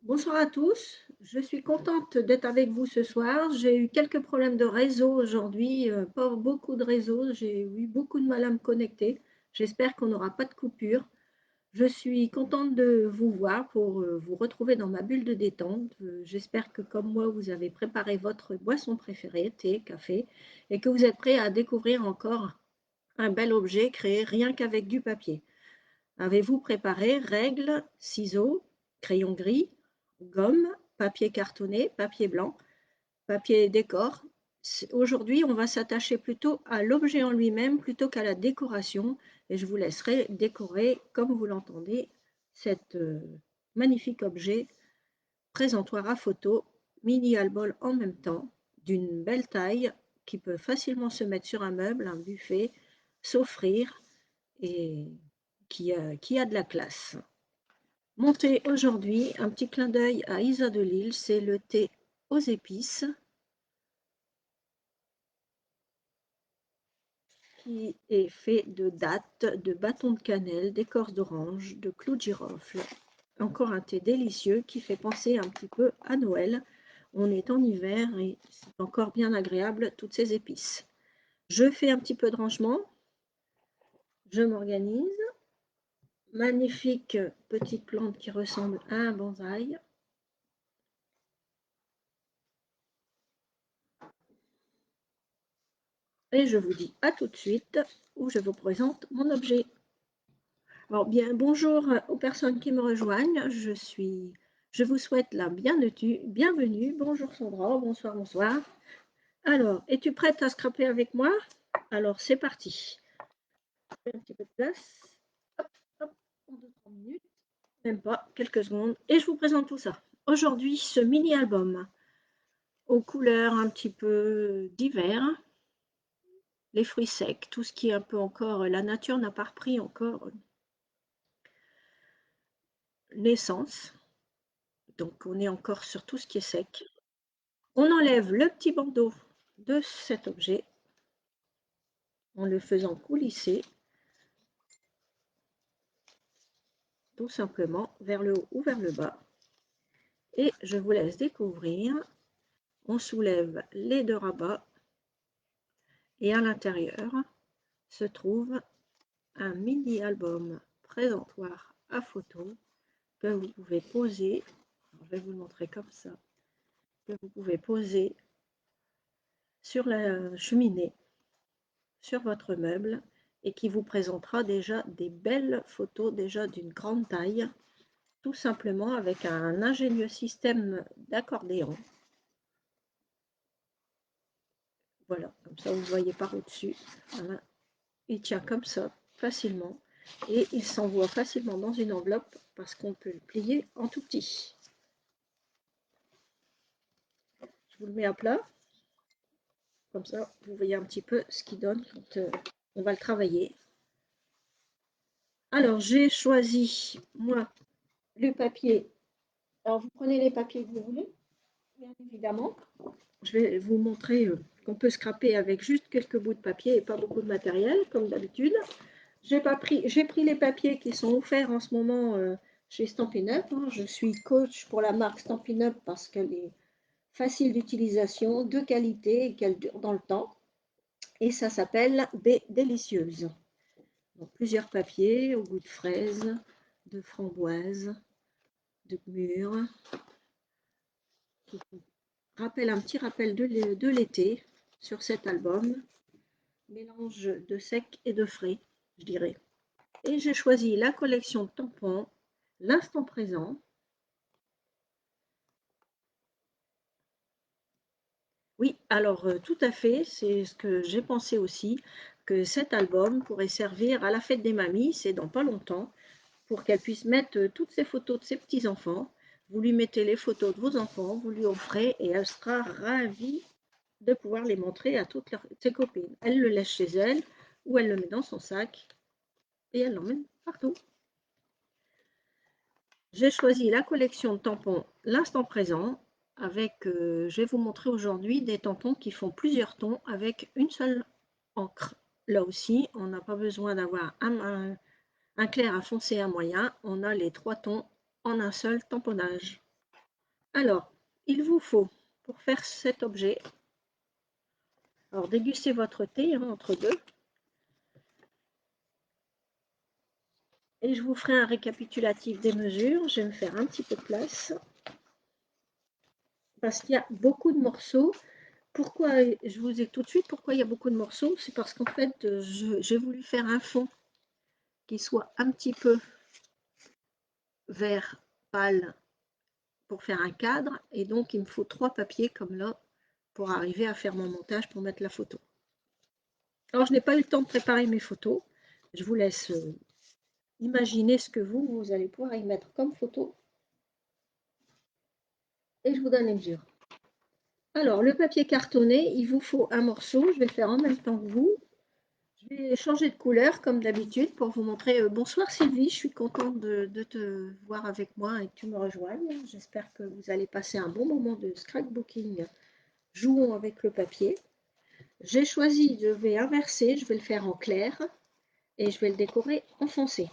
Bonsoir à tous, je suis contente d'être avec vous ce soir. J'ai eu quelques problèmes de réseau aujourd'hui, pas beaucoup de réseau, j'ai eu beaucoup de mal à me connecter. J'espère qu'on n'aura pas de coupure. Je suis contente de vous voir pour vous retrouver dans ma bulle de détente. J'espère que comme moi, vous avez préparé votre boisson préférée, thé, café, et que vous êtes prêts à découvrir encore un bel objet créé rien qu'avec du papier. Avez-vous préparé règles, ciseaux, crayon gris, gomme, papier cartonné, papier blanc, papier décor? Aujourd'hui, on va s'attacher plutôt à l'objet en lui-même plutôt qu'à la décoration et je vous laisserai décorer, comme vous l'entendez, cet magnifique objet, présentoir à photo, mini album en même temps, d'une belle taille qui peut facilement se mettre sur un meuble, un buffet, s'offrir et qui a de la classe. Monté aujourd'hui, un petit clin d'œil à Isa de Lille, c'est le thé aux épices qui est fait de dattes, de bâtons de cannelle, d'écorce d'orange, de clous de girofle. Encore un thé délicieux qui fait penser un petit peu à Noël. On est en hiver et c'est encore bien agréable toutes ces épices. Je fais un petit peu de rangement, je m'organise. Magnifique petite plante qui ressemble à un bonsaï. Et je vous dis à tout de suite où je vous présente mon objet. Alors bien, bonjour aux personnes qui me rejoignent. Je vous souhaite la bienvenue. Bonjour Sandra, bonsoir, bonsoir. Alors, es-tu prête à scraper avec moi? Alors, c'est parti. Je fais un petit peu de place. Hop, hop, en 2-3 minutes, même pas, quelques secondes. Et je vous présente tout ça. Aujourd'hui, ce mini-album aux couleurs un petit peu d'hiver, les fruits secs, tout ce qui est un peu encore, la nature n'a pas repris encore naissance. Donc on est encore sur tout ce qui est sec. On enlève le petit bandeau de cet objet en le faisant coulisser tout simplement vers le haut ou vers le bas. Et je vous laisse découvrir. On soulève les deux rabats et à l'intérieur se trouve un mini album présentoir à photo que vous pouvez poser. Je vais vous le montrer comme ça. Que vous pouvez poser sur la cheminée, sur votre meuble et qui vous présentera déjà des belles photos déjà d'une grande taille, tout simplement avec un ingénieux système d'accordéon. Voilà, comme ça vous ne voyez pas au-dessus. Voilà. Il tient comme ça, facilement, et il s'envoie facilement dans une enveloppe parce qu'on peut le plier en tout petit. Je vous le mets à plat, comme ça vous voyez un petit peu ce qu'il donne quand on va le travailler. Alors j'ai choisi, moi, le papier. Alors vous prenez les papiers que vous voulez, bien évidemment. Je vais vous montrer qu'on peut scraper avec juste quelques bouts de papier et pas beaucoup de matériel, comme d'habitude. J'ai pris les papiers qui sont offerts en ce moment chez Stampin' Up. Je suis coach pour la marque Stampin' Up parce qu'elle est facile d'utilisation, de qualité et qu'elle dure dans le temps. Et ça s'appelle Baies délicieuses. Donc, plusieurs papiers au goût de fraise, de framboise, de mûre, qui rappelle un petit rappel de l'été sur cet album. Mélange de sec et de frais, je dirais. Et j'ai choisi la collection tampons, l'instant présent. Oui, alors tout à fait, c'est ce que j'ai pensé aussi, que cet album pourrait servir à la fête des mamies, c'est dans pas longtemps, pour qu'elle puisse mettre toutes ses photos de ses petits-enfants. Vous lui mettez les photos de vos enfants, vous lui offrez et elle sera ravie de pouvoir les montrer à toutes ses copines. Elle le laisse chez elle ou elle le met dans son sac et elle l'emmène partout. J'ai choisi la collection de tampons l'instant présent avec, je vais vous montrer aujourd'hui des tampons qui font plusieurs tons avec une seule encre. Là aussi, on n'a pas besoin d'avoir un clair, un foncé, un moyen. On a les trois tons en un seul tamponnage. Alors, il vous faut, pour faire cet objet, alors dégustez votre thé hein, entre deux, et je vous ferai un récapitulatif des mesures. Je vais me faire un petit peu de place, parce qu'il y a beaucoup de morceaux. Pourquoi, je vous ai tout de suite, pourquoi il y a beaucoup de morceaux? C'est parce qu'en fait, j'ai voulu faire un fond qui soit un petit peu vert pâle pour faire un cadre, et donc il me faut 3 papiers comme là pour arriver à faire mon montage pour mettre la photo. Alors je n'ai pas eu le temps de préparer mes photos, je vous laisse imaginer ce que vous allez pouvoir y mettre comme photo et je vous donne les mesures. Alors le papier cartonné, il vous faut un morceau, je vais le faire en même temps que vous. Je vais changer de couleur comme d'habitude pour vous montrer. Bonsoir Sylvie, je suis contente de te voir avec moi et que tu me rejoignes. J'espère que vous allez passer un bon moment de scrapbooking. Jouons avec le papier. J'ai choisi, je vais inverser, je vais le faire en clair et je vais le décorer en foncé.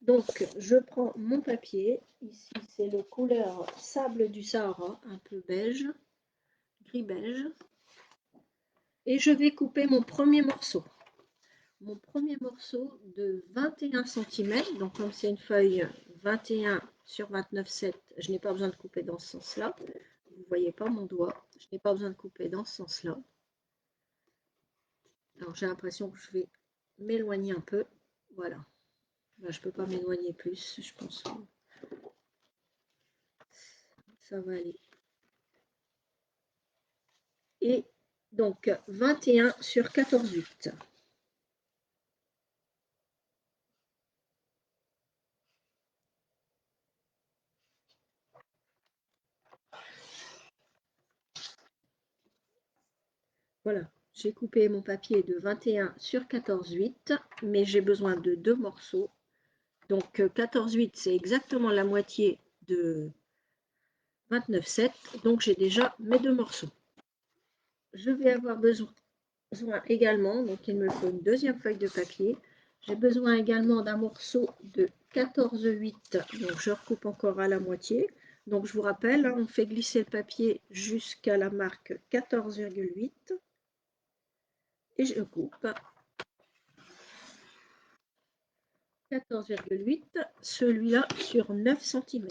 Donc je prends mon papier, ici c'est le couleur sable du Sahara, un peu beige, gris-beige, et je vais couper mon premier morceau. Mon premier morceau de 21 cm, donc comme c'est une feuille 21 sur 29,7, je n'ai pas besoin de couper dans ce sens-là. Vous ne voyez pas mon doigt, je n'ai pas besoin de couper dans ce sens-là. Alors j'ai l'impression que je vais m'éloigner un peu, voilà. Là, je ne peux pas m'éloigner plus, je pense que ça va aller. Et donc 21 sur 14,8. Voilà, j'ai coupé mon papier de 21 sur 14,8, mais j'ai besoin de 2 morceaux. Donc 14,8, c'est exactement la moitié de 29,7, donc j'ai déjà mes 2 morceaux. Je vais avoir besoin également, donc il me faut une deuxième feuille de papier. J'ai besoin également d'un morceau de 14,8, donc je recoupe encore à la moitié. Donc je vous rappelle, on fait glisser le papier jusqu'à la marque 14,8 et je coupe 14,8, celui-là sur 9 cm.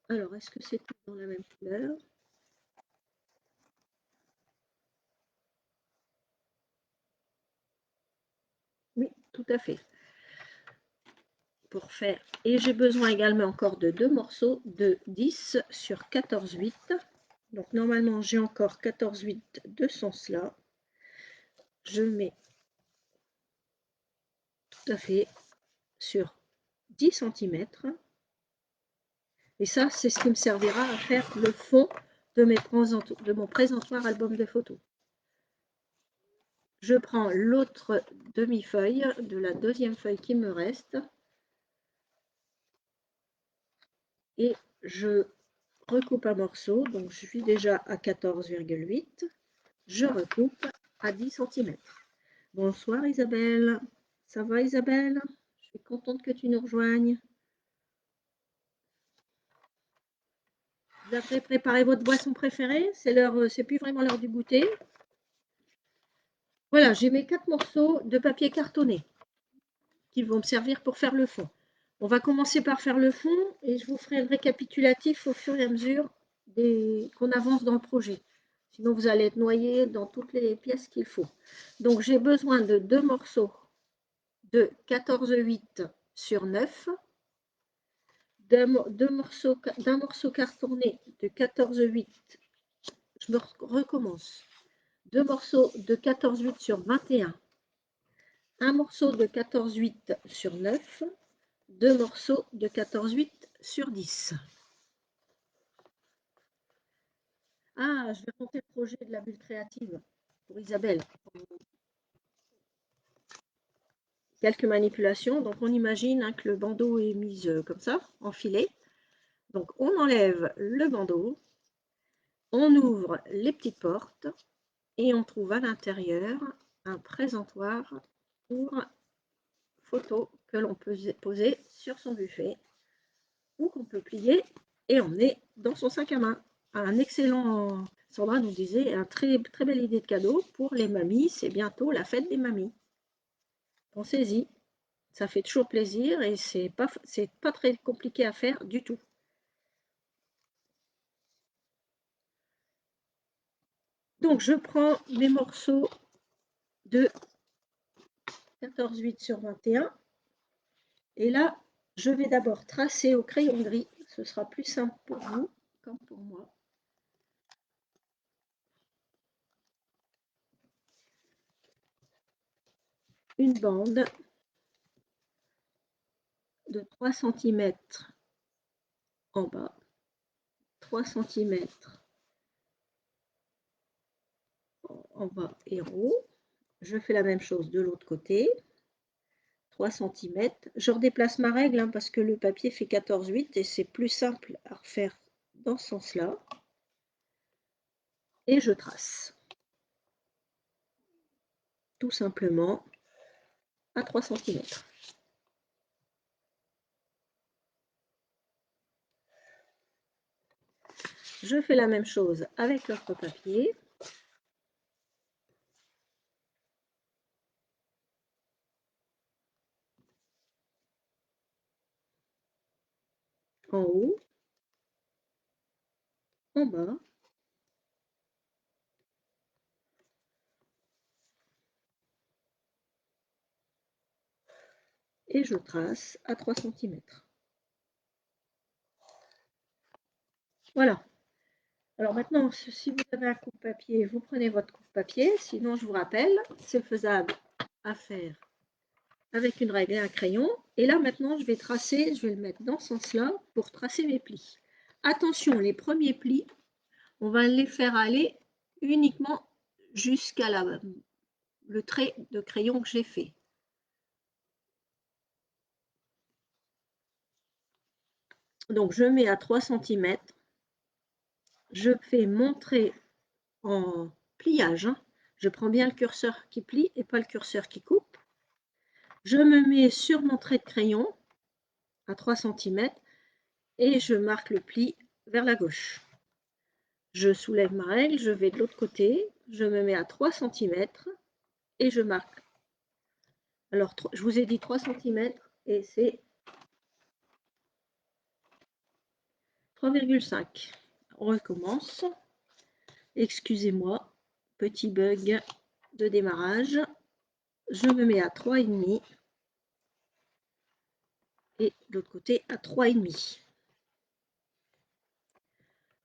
Alors, est-ce que c'est tout dans la même couleur? Oui, tout à fait. Pour faire. Et j'ai besoin également encore de 2 morceaux de 10 sur 14,8. Donc normalement j'ai encore 14,8 de ce sens-là. Je mets tout à fait sur 10 cm. Et ça, c'est ce qui me servira à faire le fond de mon présentoir album de photos. Je prends l'autre demi-feuille de la deuxième feuille qui me reste et je recoupe un morceau. Donc je suis déjà à 14,8. Je recoupe à 10 cm. Bonsoir Isabelle. Ça va Isabelle? Je suis contente que tu nous rejoignes. Vous avez préparé votre boisson préférée? C'est plus vraiment l'heure du goûter. Voilà, j'ai mes 4 morceaux de papier cartonné qui vont me servir pour faire le fond. On va commencer par faire le fond et je vous ferai le récapitulatif au fur et à mesure qu'on avance dans le projet. Sinon, vous allez être noyé dans toutes les pièces qu'il faut. Donc, j'ai besoin de 2 morceaux de 14,8 sur 9, d'un morceau cartonné de 14,8, je me recommence, 2 morceaux de 14,8 sur 21, un morceau de 14,8 sur 9, 2 morceaux de 14,8 sur 10. Ah, je vais monter le projet de la bulle créative pour Isabelle. Quelques manipulations. Donc, on imagine que le bandeau est mis comme ça, enfilé. Donc, on enlève le bandeau. On ouvre les petites portes et on trouve à l'intérieur un présentoir pour photos que l'on peut poser sur son buffet ou qu'on peut plier et emmener dans son sac à main. Un excellent, Sandra nous disait, un très belle idée de cadeau pour les mamies, c'est bientôt la fête des mamies. Pensez-y, ça fait toujours plaisir et c'est pas très compliqué à faire du tout. Donc je prends mes morceaux de 14,8 sur 21 et là je vais d'abord tracer au crayon gris, ce sera plus simple pour vous comme pour moi. Une bande de 3 cm en bas, 3 cm en bas et en haut. Je fais la même chose de l'autre côté, 3 cm. Je redéplace ma règle hein, parce que le papier fait 14,8 et c'est plus simple à refaire dans ce sens-là. Et je trace. Tout simplement à 3 cm. Je fais la même chose avec l'autre papier. En haut, en bas. Et je trace à 3 cm. Voilà. Alors maintenant, si vous avez un coupe-papier, vous prenez votre coupe-papier. Sinon, je vous rappelle, c'est faisable à faire avec une règle et un crayon. Et là, maintenant, je vais tracer, je vais le mettre dans ce sens-là pour tracer mes plis. Attention, les premiers plis, on va les faire aller uniquement jusqu'à le trait de crayon que j'ai fait. Donc, je mets à 3 cm. Je fais mon trait en pliage. Hein. Je prends bien le curseur qui plie et pas le curseur qui coupe. Je me mets sur mon trait de crayon à 3 cm et je marque le pli vers la gauche. Je soulève ma règle, je vais de l'autre côté, je me mets à 3 cm et je marque. Alors, je vous ai dit 3 cm et c'est 3,5. On recommence. Excusez-moi, petit bug de démarrage. Je me mets à 3,5 et de l'autre côté à 3,5.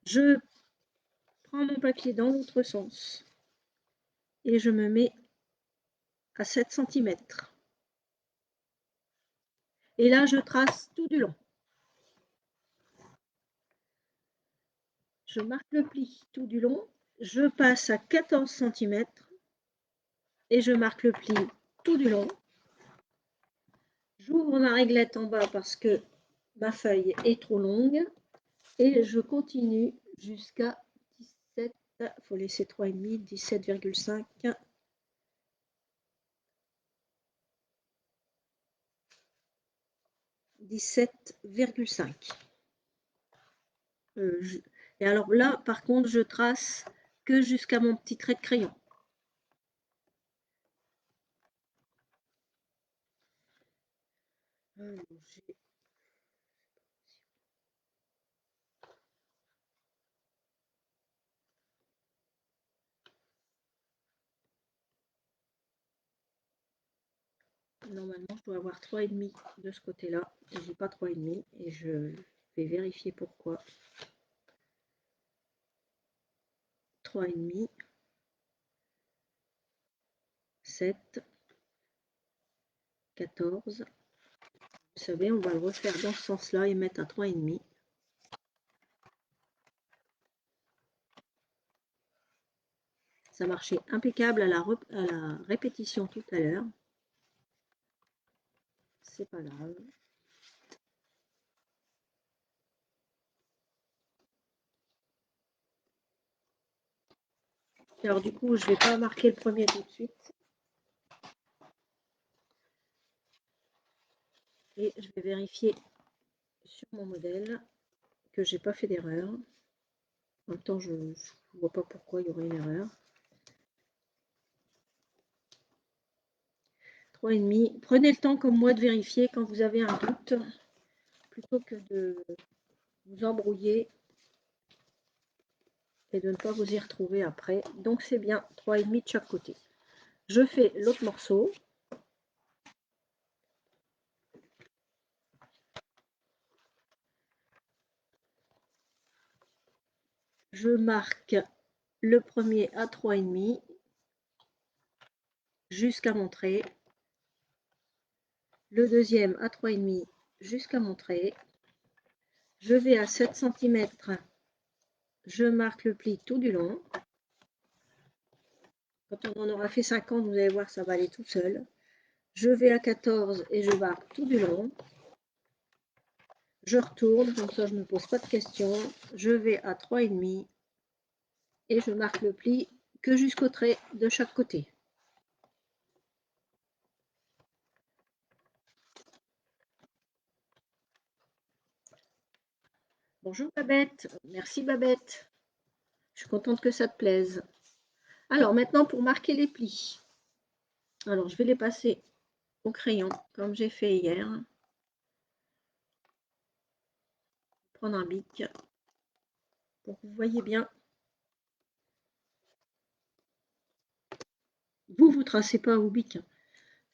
Je prends mon papier dans l'autre sens et je me mets à 7 cm. Et là, je trace tout du long. Je marque le pli tout du long. Je passe à 14 cm et je marque le pli tout du long. J'ouvre ma réglette en bas parce que ma feuille est trop longue et je continue jusqu'à 17, il faut laisser 3,5, 17,5. 17,5. Et alors là, par contre, je trace que jusqu'à mon petit trait de crayon. Normalement, je dois avoir 3,5 de ce côté-là. Je n'ai pas 3,5 et je vais vérifier pourquoi. 3,5, 7, 14. Vous savez, on va le refaire dans ce sens-là et mettre un 3,5. Ça marchait impeccable à la répétition tout à l'heure. C'est pas grave. Alors du coup, je ne vais pas marquer le premier tout de suite. Et je vais vérifier sur mon modèle que j'ai pas fait d'erreur. En même temps, je ne vois pas pourquoi il y aurait une erreur. 3,5. Prenez le temps comme moi de vérifier quand vous avez un doute, plutôt que de vous embrouiller et de ne pas vous y retrouver après. Donc c'est bien 3,5 de chaque côté. Je fais l'autre morceau. Je marque le premier à 3,5 jusqu'à mon trait, le deuxième à 3,5 jusqu'à mon trait. Je vais à 7 cm, je marque le pli tout du long. Quand on en aura fait 50, vous allez voir, ça va aller tout seul. Je vais à 14 et je marque tout du long. Je retourne, comme ça je ne me pose pas de questions. Je vais à 3,5 et je marque le pli que jusqu'au trait de chaque côté. Bonjour Babette, merci Babette. Je suis contente que ça te plaise. Alors maintenant pour marquer les plis. Alors je vais les passer au crayon comme j'ai fait hier. Prendre un bic pour que vous voyez bien. Vous tracez pas au bic,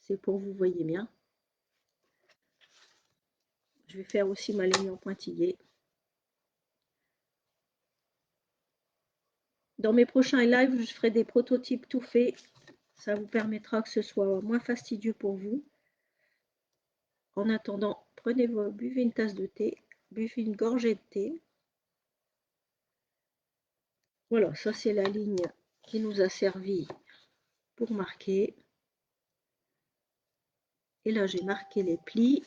c'est pour que vous voyez bien. Je vais faire aussi ma ligne en pointillé. Dans mes prochains lives, je ferai des prototypes tout faits. Ça vous permettra que ce soit moins fastidieux pour vous. En attendant, buvez une tasse de thé, buvez une gorgée de thé. Voilà, ça c'est la ligne qui nous a servi pour marquer. Et là, j'ai marqué les plis.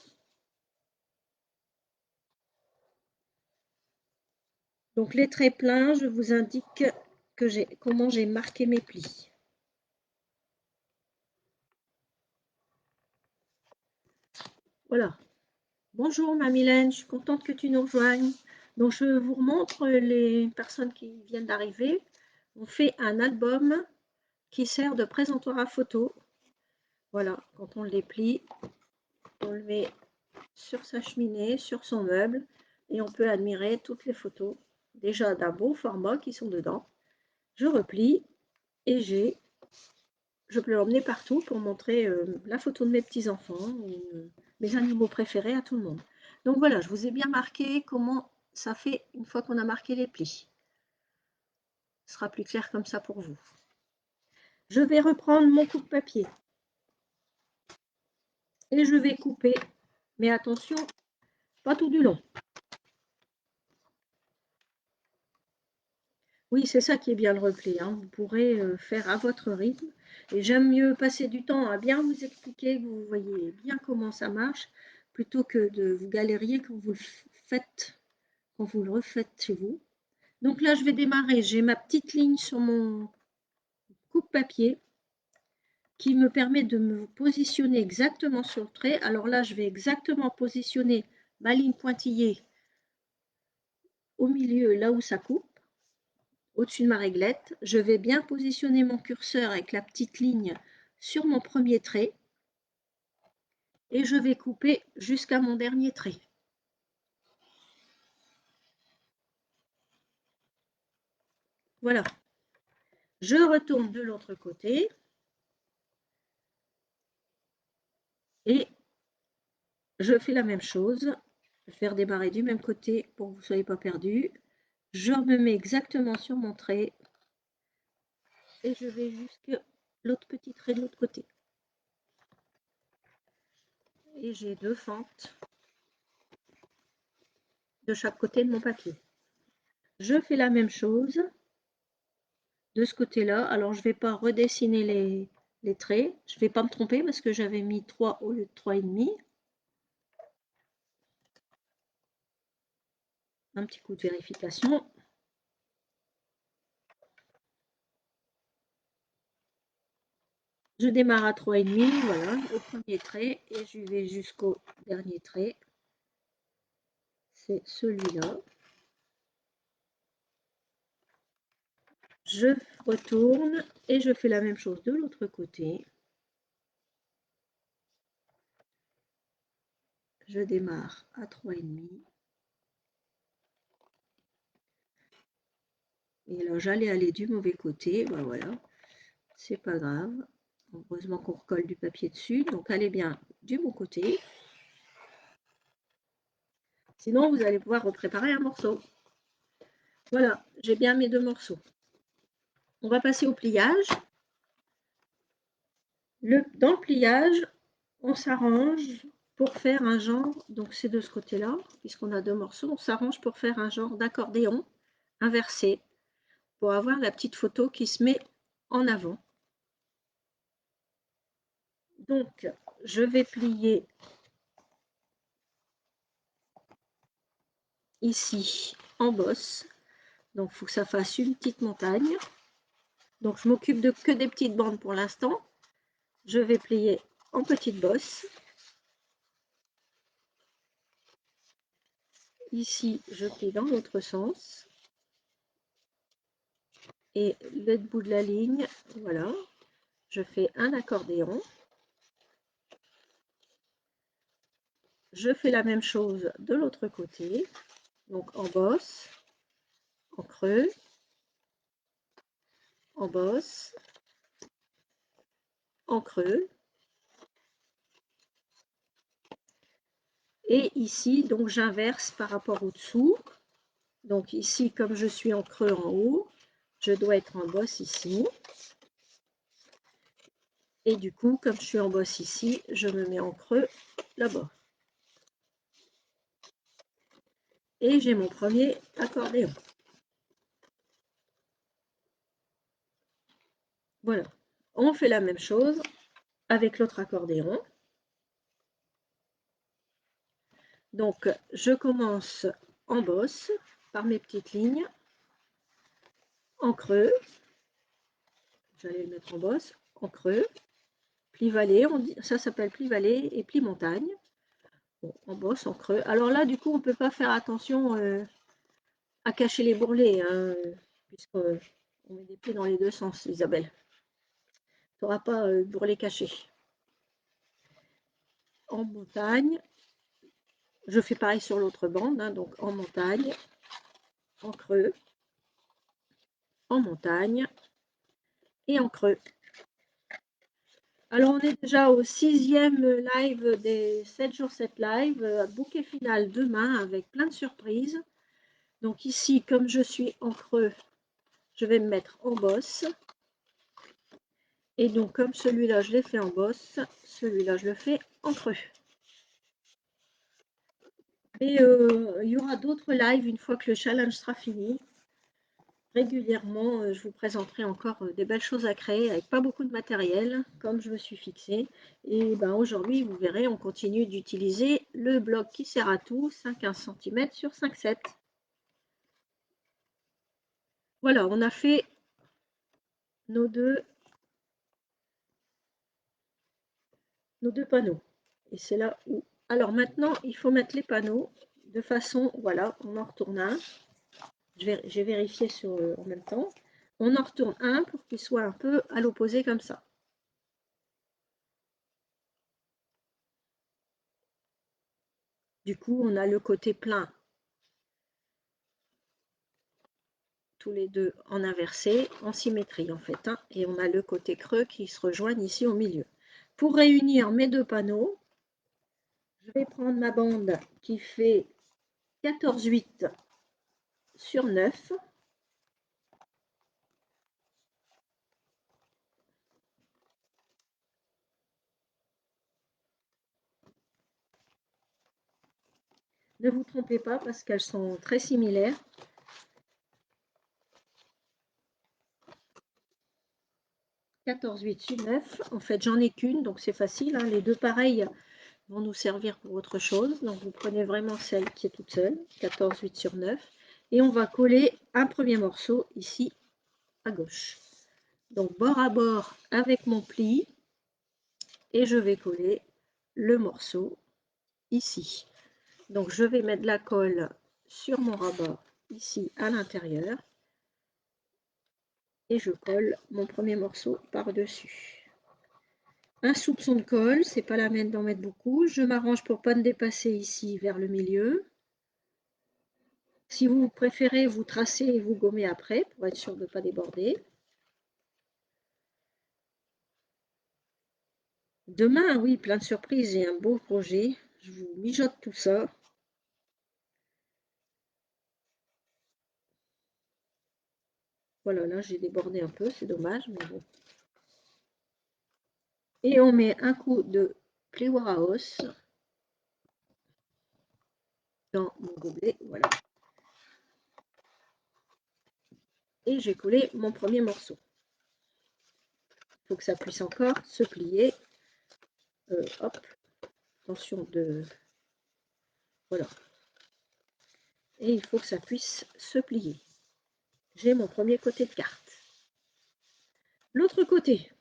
Donc les traits pleins, je vous indique comment j'ai marqué mes plis. Voilà. Bonjour ma Mylène, je suis contente que tu nous rejoignes. Donc je vous remontre les personnes qui viennent d'arriver. On fait un album qui sert de présentoir à photo. Voilà, quand on les plie, on le met sur sa cheminée, sur son meuble, et on peut admirer toutes les photos, déjà d'un beau format qui sont dedans. Je replie et je peux l'emmener partout pour montrer la photo de mes petits-enfants ou mes animaux préférés à tout le monde. Donc voilà, je vous ai bien marqué comment ça fait une fois qu'on a marqué les plis. Ce sera plus clair comme ça pour vous. Je vais reprendre mon coupe-papier et je vais couper, mais attention, pas tout du long. Oui, c'est ça qui est bien le repli, hein. Vous pourrez faire à votre rythme. Et j'aime mieux passer du temps à bien vous expliquer, que vous voyez bien comment ça marche, plutôt que de vous galérier quand vous le faites, quand vous le refaites chez vous. Donc là, je vais démarrer. J'ai ma petite ligne sur mon coupe-papier qui me permet de me positionner exactement sur le trait. Alors là, je vais exactement positionner ma ligne pointillée au milieu, là où ça coupe. Au-dessus de ma réglette, je vais bien positionner mon curseur avec la petite ligne sur mon premier trait et je vais couper jusqu'à mon dernier trait. Voilà. Je retourne de l'autre côté et je fais la même chose. Je vais faire démarrer du même côté pour que vous ne soyez pas perdus. Je me mets exactement sur mon trait et je vais jusqu'à l'autre petit trait de l'autre côté. Et j'ai deux fentes de chaque côté de mon papier. Je fais la même chose de ce côté-là. Alors, je ne vais pas redessiner les traits. Je ne vais pas me tromper parce que j'avais mis 3 au lieu de 3,5. Un petit coup de vérification. Je démarre à 3,5, voilà, au premier trait, et je vais jusqu'au dernier trait. C'est celui-là. Je retourne et je fais la même chose de l'autre côté. Je démarre à 3,5. Et là, j'allais aller du mauvais côté, ben voilà, c'est pas grave. Heureusement qu'on recolle du papier dessus, donc allez bien du bon côté. Sinon, vous allez pouvoir repréparer un morceau. Voilà, j'ai bien mes deux morceaux. On va passer au pliage. Dans le pliage, on s'arrange pour faire un genre, donc c'est de ce côté-là, puisqu'on a deux morceaux, on s'arrange pour faire un genre d'accordéon inversé, pour avoir la petite photo qui se met en avant. Donc, je vais plier ici en bosse. Donc, il faut que ça fasse une petite montagne. Donc, je m'occupe de que des petites bandes pour l'instant. Je vais plier en petite bosse. Ici, je plie dans l'autre sens. Et le bout de la ligne, voilà, je fais un accordéon. Je fais la même chose de l'autre côté, donc en bosse, en creux, en bosse, en creux. Et ici, donc j'inverse par rapport au dessous. Donc ici, comme je suis en creux en haut, je dois être en bosse ici. Et du coup, comme je suis en bosse ici, je me mets en creux là-bas. Et j'ai mon premier accordéon. Voilà. On fait la même chose avec l'autre accordéon. Donc, je commence en bosse par mes petites lignes, en creux. J'allais le mettre en bosse, en creux, pli vallée, ça s'appelle pli vallée et pli montagne. Bon, en bosse, en creux. Alors là, du coup, on ne peut pas faire attention à cacher les bourrelets, hein, puisqu'on met des plis dans les deux sens, Isabelle. Tu n'auras pas bourrelet caché. En montagne, je fais pareil sur l'autre bande, hein, donc en montagne, en creux, en montagne et en creux. Alors, on est déjà au 6e live des 7 jours 7 live, bouquet final demain avec plein de surprises. Donc ici, comme je suis en creux, je vais me mettre en bosse. Et donc, comme celui-là, je l'ai fait en bosse, celui-là, je le fais en creux. Et il y aura d'autres lives une fois que le challenge sera fini. Régulièrement, je vous présenterai encore des belles choses à créer avec pas beaucoup de matériel, comme je me suis fixée. Et ben, aujourd'hui, vous verrez, on continue d'utiliser le bloc qui sert à tout, 5,15 cm sur 5,7. Voilà, on a fait nos deux panneaux. Et c'est là où... Alors maintenant, il faut mettre les panneaux de façon... Voilà, on en retourne un. J'ai vérifié en même temps. On en retourne un pour qu'il soit un peu à l'opposé comme ça. Du coup, on a le côté plein, tous les deux en inversé, en symétrie en fait, hein, et on a le côté creux qui se rejoignent ici au milieu. Pour réunir mes deux panneaux, je vais prendre ma bande qui fait 14,8 sur 9. Ne vous trompez pas parce qu'elles sont très similaires. « 14,8 sur 9. En fait, j'en ai qu'une, donc c'est facile, hein. Les deux pareilles vont nous servir pour autre chose. Donc, vous prenez vraiment celle qui est toute seule, 14,8 sur 9. Et on va coller un premier morceau ici à gauche. Donc, bord à bord avec mon pli. et je vais coller le morceau ici. Donc je vais mettre de la colle sur mon rabat ici à l'intérieur et je colle mon premier morceau par-dessus. Un soupçon de colle, c'est pas la peine d'en mettre beaucoup. Je m'arrange pour pas me dépasser ici vers le milieu. Si vous préférez, vous tracez et vous gommez après pour être sûr de ne pas déborder. Demain, oui, plein de surprises, j'ai un beau projet. Je vous mijote tout ça. Voilà, là j'ai débordé un peu, c'est dommage, mais bon. Et on met un coup de pli Warehouse dans mon gobelet, voilà. Et j'ai collé mon premier morceau. Il faut que ça puisse encore se plier. Hop, attention de... Voilà. Et il faut que ça puisse se plier. J'ai mon premier côté de carte. L'autre côté,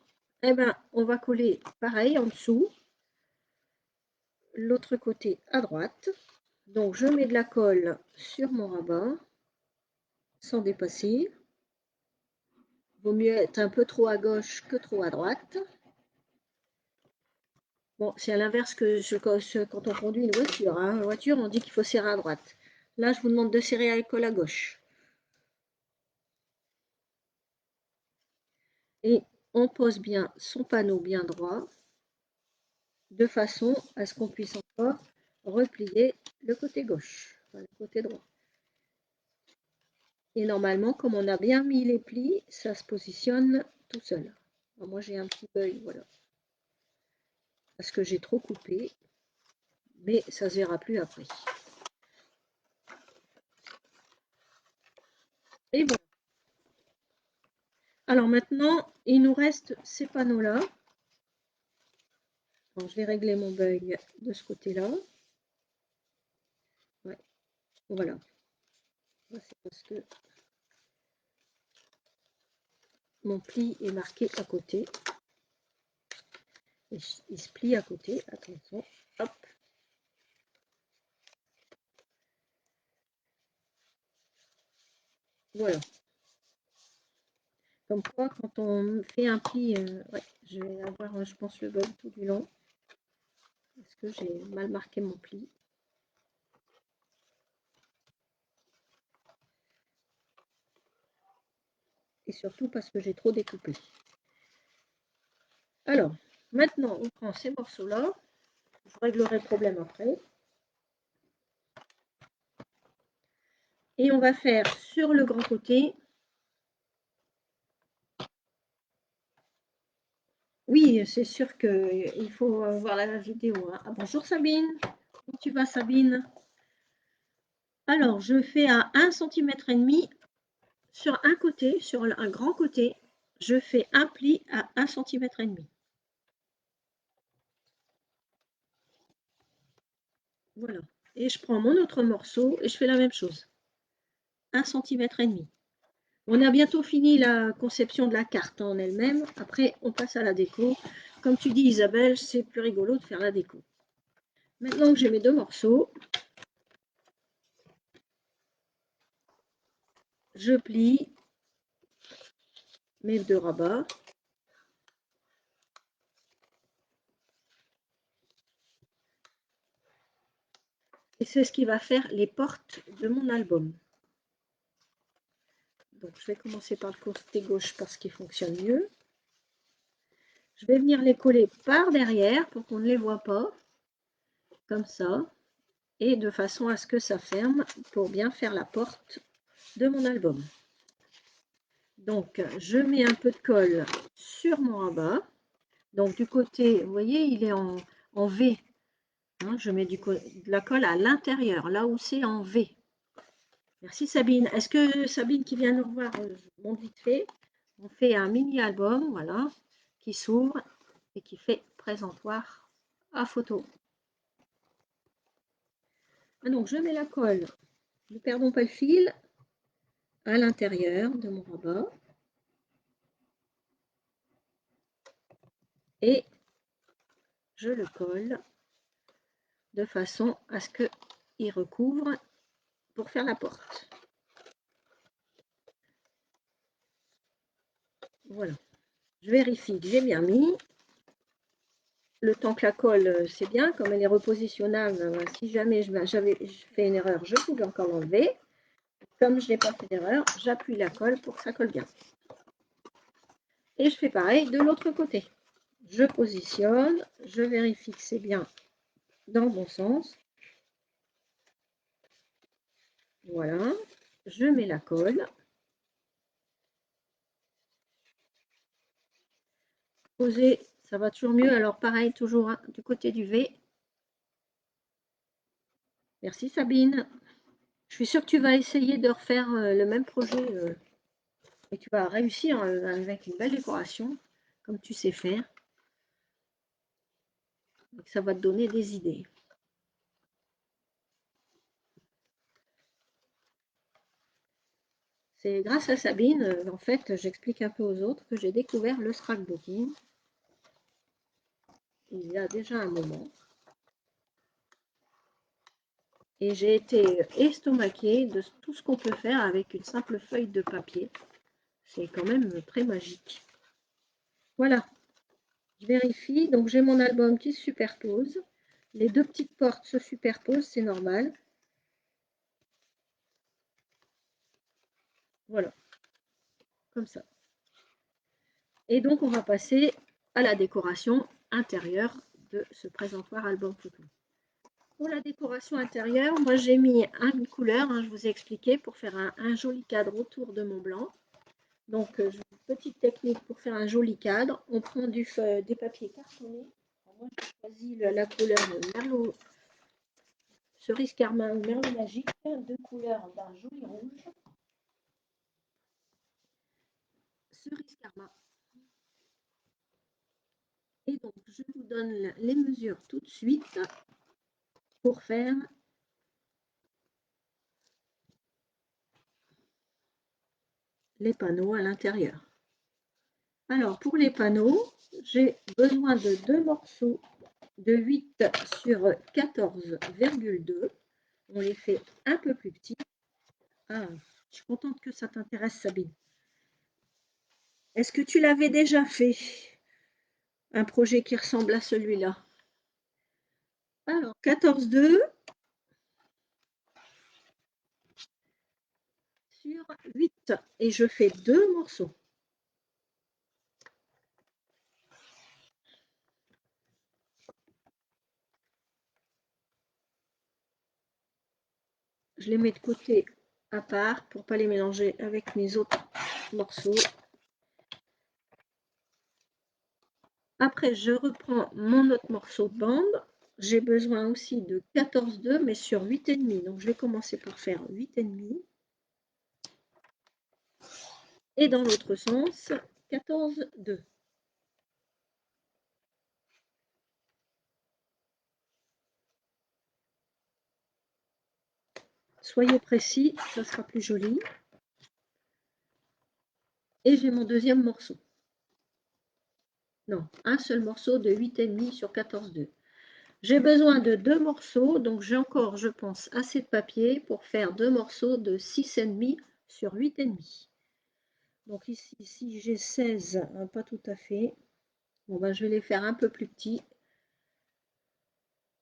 eh ben, on va coller pareil en dessous. L'autre côté à droite. Donc je mets de la colle sur mon rabat sans dépasser. Vaut mieux être un peu trop à gauche que trop à droite. Bon, c'est à l'inverse que quand on conduit une voiture. Hein. Une voiture, on dit qu'il faut serrer à droite. Là, je vous demande de serrer avec colle à gauche. Et on pose bien son panneau bien droit, de façon à ce qu'on puisse encore replier le côté gauche, enfin, le côté droit. Et normalement, comme on a bien mis les plis, ça se positionne tout seul. Alors moi, j'ai un petit œil, voilà. Parce que j'ai trop coupé, mais ça se verra plus après. Et voilà. Alors maintenant, il nous reste ces panneaux-là. Je vais régler mon bug de ce côté-là. Ouais. Voilà. C'est parce que mon pli est marqué à côté. Et il se plie à côté. Attention. Hop. Voilà. Comme quoi, quand on fait un pli, ouais, je vais avoir, je pense, le bug tout du long. Parce que j'ai mal marqué mon pli. Et surtout parce que j'ai trop découpé. Alors, maintenant, on prend ces morceaux-là. Je réglerai le problème après. Et on va faire sur le grand côté. Oui, c'est sûr qu'il faut voir la vidéo. Hein. Ah, bonjour Sabine. Comment tu vas Sabine? Alors, je fais à 1,5 cm sur un côté, sur un grand côté. Je fais un pli à 1,5 cm. Voilà. Et je prends mon autre morceau et je fais la même chose. 1,5 cm. On a bientôt fini la conception de la carte en elle-même. Après, on passe à la déco. Comme tu dis, Isabelle, c'est plus rigolo de faire la déco. Maintenant que j'ai mes deux morceaux, je plie mes deux rabats. Et c'est ce qui va faire les portes de mon album. Donc, je vais commencer par le côté gauche parce qu'il fonctionne mieux. Je vais venir les coller par derrière pour qu'on ne les voit pas, comme ça, et de façon à ce que ça ferme pour bien faire la porte de mon album. Donc, je mets un peu de colle sur mon rabat. Donc, du côté, vous voyez, il est en V. Hein, je mets de la colle à l'intérieur, là où c'est en V. Merci Sabine. Est-ce que Sabine qui vient nous revoir, je montre vite fait. On fait un mini-album, voilà, qui s'ouvre et qui fait présentoir à photo. Ah, donc je mets la colle, ne perdons pas le fil, à l'intérieur de mon rabat. Et je le colle de façon à ce qu'il recouvre pour faire la porte. Voilà. Je vérifie que j'ai bien mis. Le temps que la colle, c'est bien, comme elle est repositionnable, si jamais je fais une erreur, je pouvais encore l'enlever. Comme je n'ai pas fait d'erreur, j'appuie la colle pour que ça colle bien. Et je fais pareil de l'autre côté. Je positionne, je vérifie que c'est bien dans le bon sens. Voilà, je mets la colle. Poser, ça va toujours mieux. Alors pareil, toujours du côté du V. Merci Sabine. Je suis sûre que tu vas essayer de refaire le même projet et tu vas réussir avec une belle décoration, comme tu sais faire. Donc, ça va te donner des idées. C'est grâce à Sabine, en fait, j'explique un peu aux autres que j'ai découvert le scrapbooking. Il y a déjà un moment. Et j'ai été estomaquée de tout ce qu'on peut faire avec une simple feuille de papier. C'est quand même très magique. Voilà, je vérifie. Donc j'ai mon album qui se superpose. Les deux petites portes se superposent, c'est normal. Voilà, comme ça. Et donc on va passer à la décoration intérieure de ce présentoir album photo. Pour la décoration intérieure, moi j'ai mis une couleur, je vous ai expliqué, pour faire un joli cadre autour de mon blanc. Donc, petite technique pour faire un joli cadre. On prend des papiers cartonnés. Alors, moi, j'ai choisi la couleur merlot, cerise carmin ou merlot magique, deux couleurs d'un joli rouge. Cerise carmin. Et donc, je vous donne les mesures tout de suite pour faire les panneaux à l'intérieur. Alors, pour les panneaux, j'ai besoin de deux morceaux de 8 sur 14,2. On les fait un peu plus petits. Ah, je suis contente que ça t'intéresse, Sabine. Est-ce que tu l'avais déjà fait, un projet qui ressemble à celui-là? Alors, 14,2 sur 8. Et je fais deux morceaux. Je les mets de côté à part pour ne pas les mélanger avec mes autres morceaux. Après, je reprends mon autre morceau de bande. J'ai besoin aussi de 14,2 mais sur 8,5. Donc, je vais commencer par faire 8,5. Et dans l'autre sens, 14,2. Soyez précis, ça sera plus joli. Et j'ai mon deuxième morceau. Non, un seul morceau de 8,5 sur 14,2. J'ai besoin de deux morceaux, donc j'ai encore, je pense, assez de papier pour faire deux morceaux de 6,5 sur 8,5. Donc ici j'ai 16, pas tout à fait. Bon, ben, je vais les faire un peu plus petits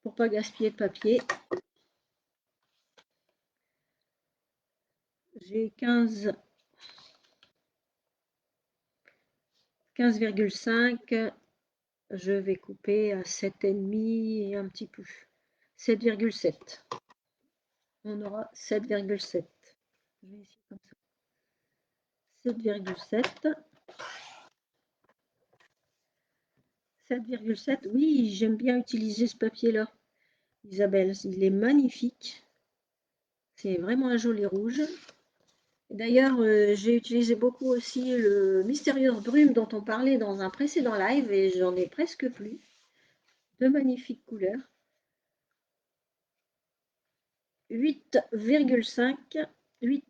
pour pas gaspiller de papier. J'ai 15,5. Je vais couper à 7,5 et un petit peu. 7,7. On aura 7,7. Je vais essayer comme ça. 7,7. 7,7. Oui, j'aime bien utiliser ce papier-là, Isabelle. Il est magnifique. C'est vraiment un joli rouge. D'ailleurs, j'ai utilisé beaucoup aussi le Mystérieuse Brume dont on parlait dans un précédent live et j'en ai presque plus. De magnifiques couleurs. 8,5. 8.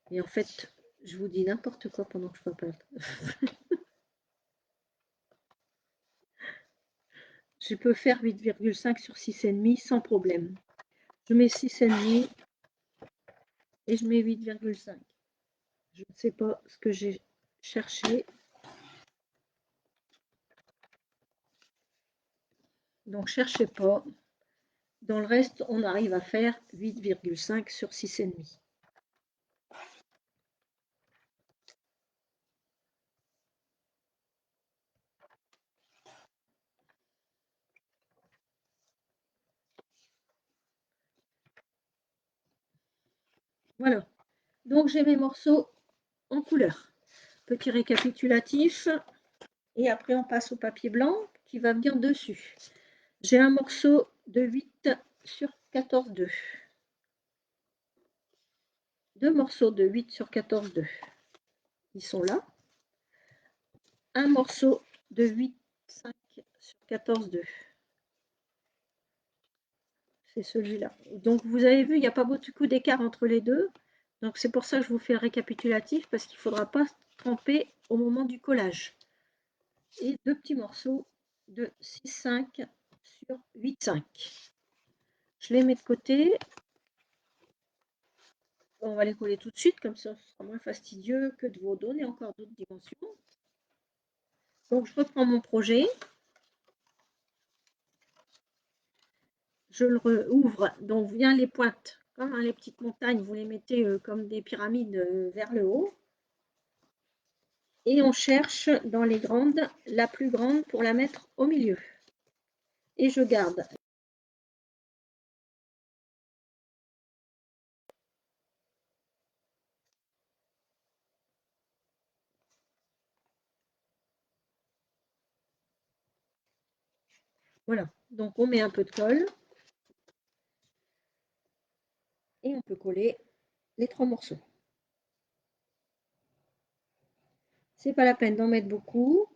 Et en fait, Je vous dis n'importe quoi pendant que je parle. Je peux faire 8,5 sur 6,5 sans problème. Je mets 6,5 et je mets 8,5. Je ne sais pas ce que j'ai cherché. Donc cherchez pas. Dans le reste, on arrive à faire 8,5 sur 6,5. Voilà. Donc j'ai mes morceaux en couleur. Petit récapitulatif. Et après, on passe au papier blanc qui va venir dessus. J'ai un morceau de 8 sur 14,2. Deux morceaux de 8 sur 14,2. Ils sont là. Un morceau de 8,5 sur 14,2. C'est celui-là. Donc vous avez vu, il n'y a pas beaucoup d'écart entre les deux. Donc c'est pour ça que je vous fais le récapitulatif, parce qu'il ne faudra pas tremper au moment du collage. Et deux petits morceaux de 6,5 sur 8,5. Je les mets de côté. On va les coller tout de suite, comme ça ce sera moins fastidieux que de vous donner encore d'autres dimensions. Donc je reprends mon projet. Je le rouvre, donc vient les pointes, comme les petites montagnes, vous les mettez comme des pyramides vers le haut. Et on cherche dans les grandes, la plus grande pour la mettre au milieu. Et je garde. Voilà, donc on met un peu de colle. Et on peut coller les trois morceaux. C'est pas la peine d'en mettre beaucoup.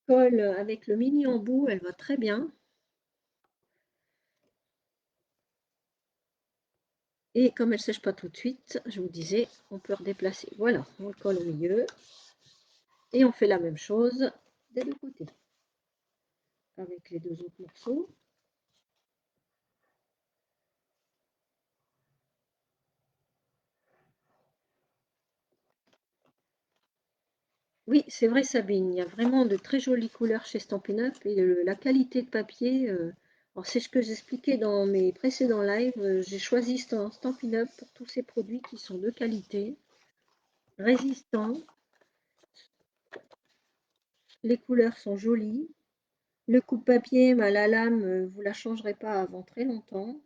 Colle avec le mini embout, elle va très bien. Et comme elle ne sèche pas tout de suite, je vous disais, on peut redéplacer. Voilà, on le colle au milieu. Et on fait la même chose des deux côtés. Avec les deux autres morceaux. Oui, c'est vrai Sabine, il y a vraiment de très jolies couleurs chez Stampin' Up et la qualité de papier, alors c'est ce que j'expliquais dans mes précédents lives, j'ai choisi Stampin' Up pour tous ces produits qui sont de qualité, résistants, les couleurs sont jolies, le coupe-papier, la lame, vous la changerez pas avant très longtemps.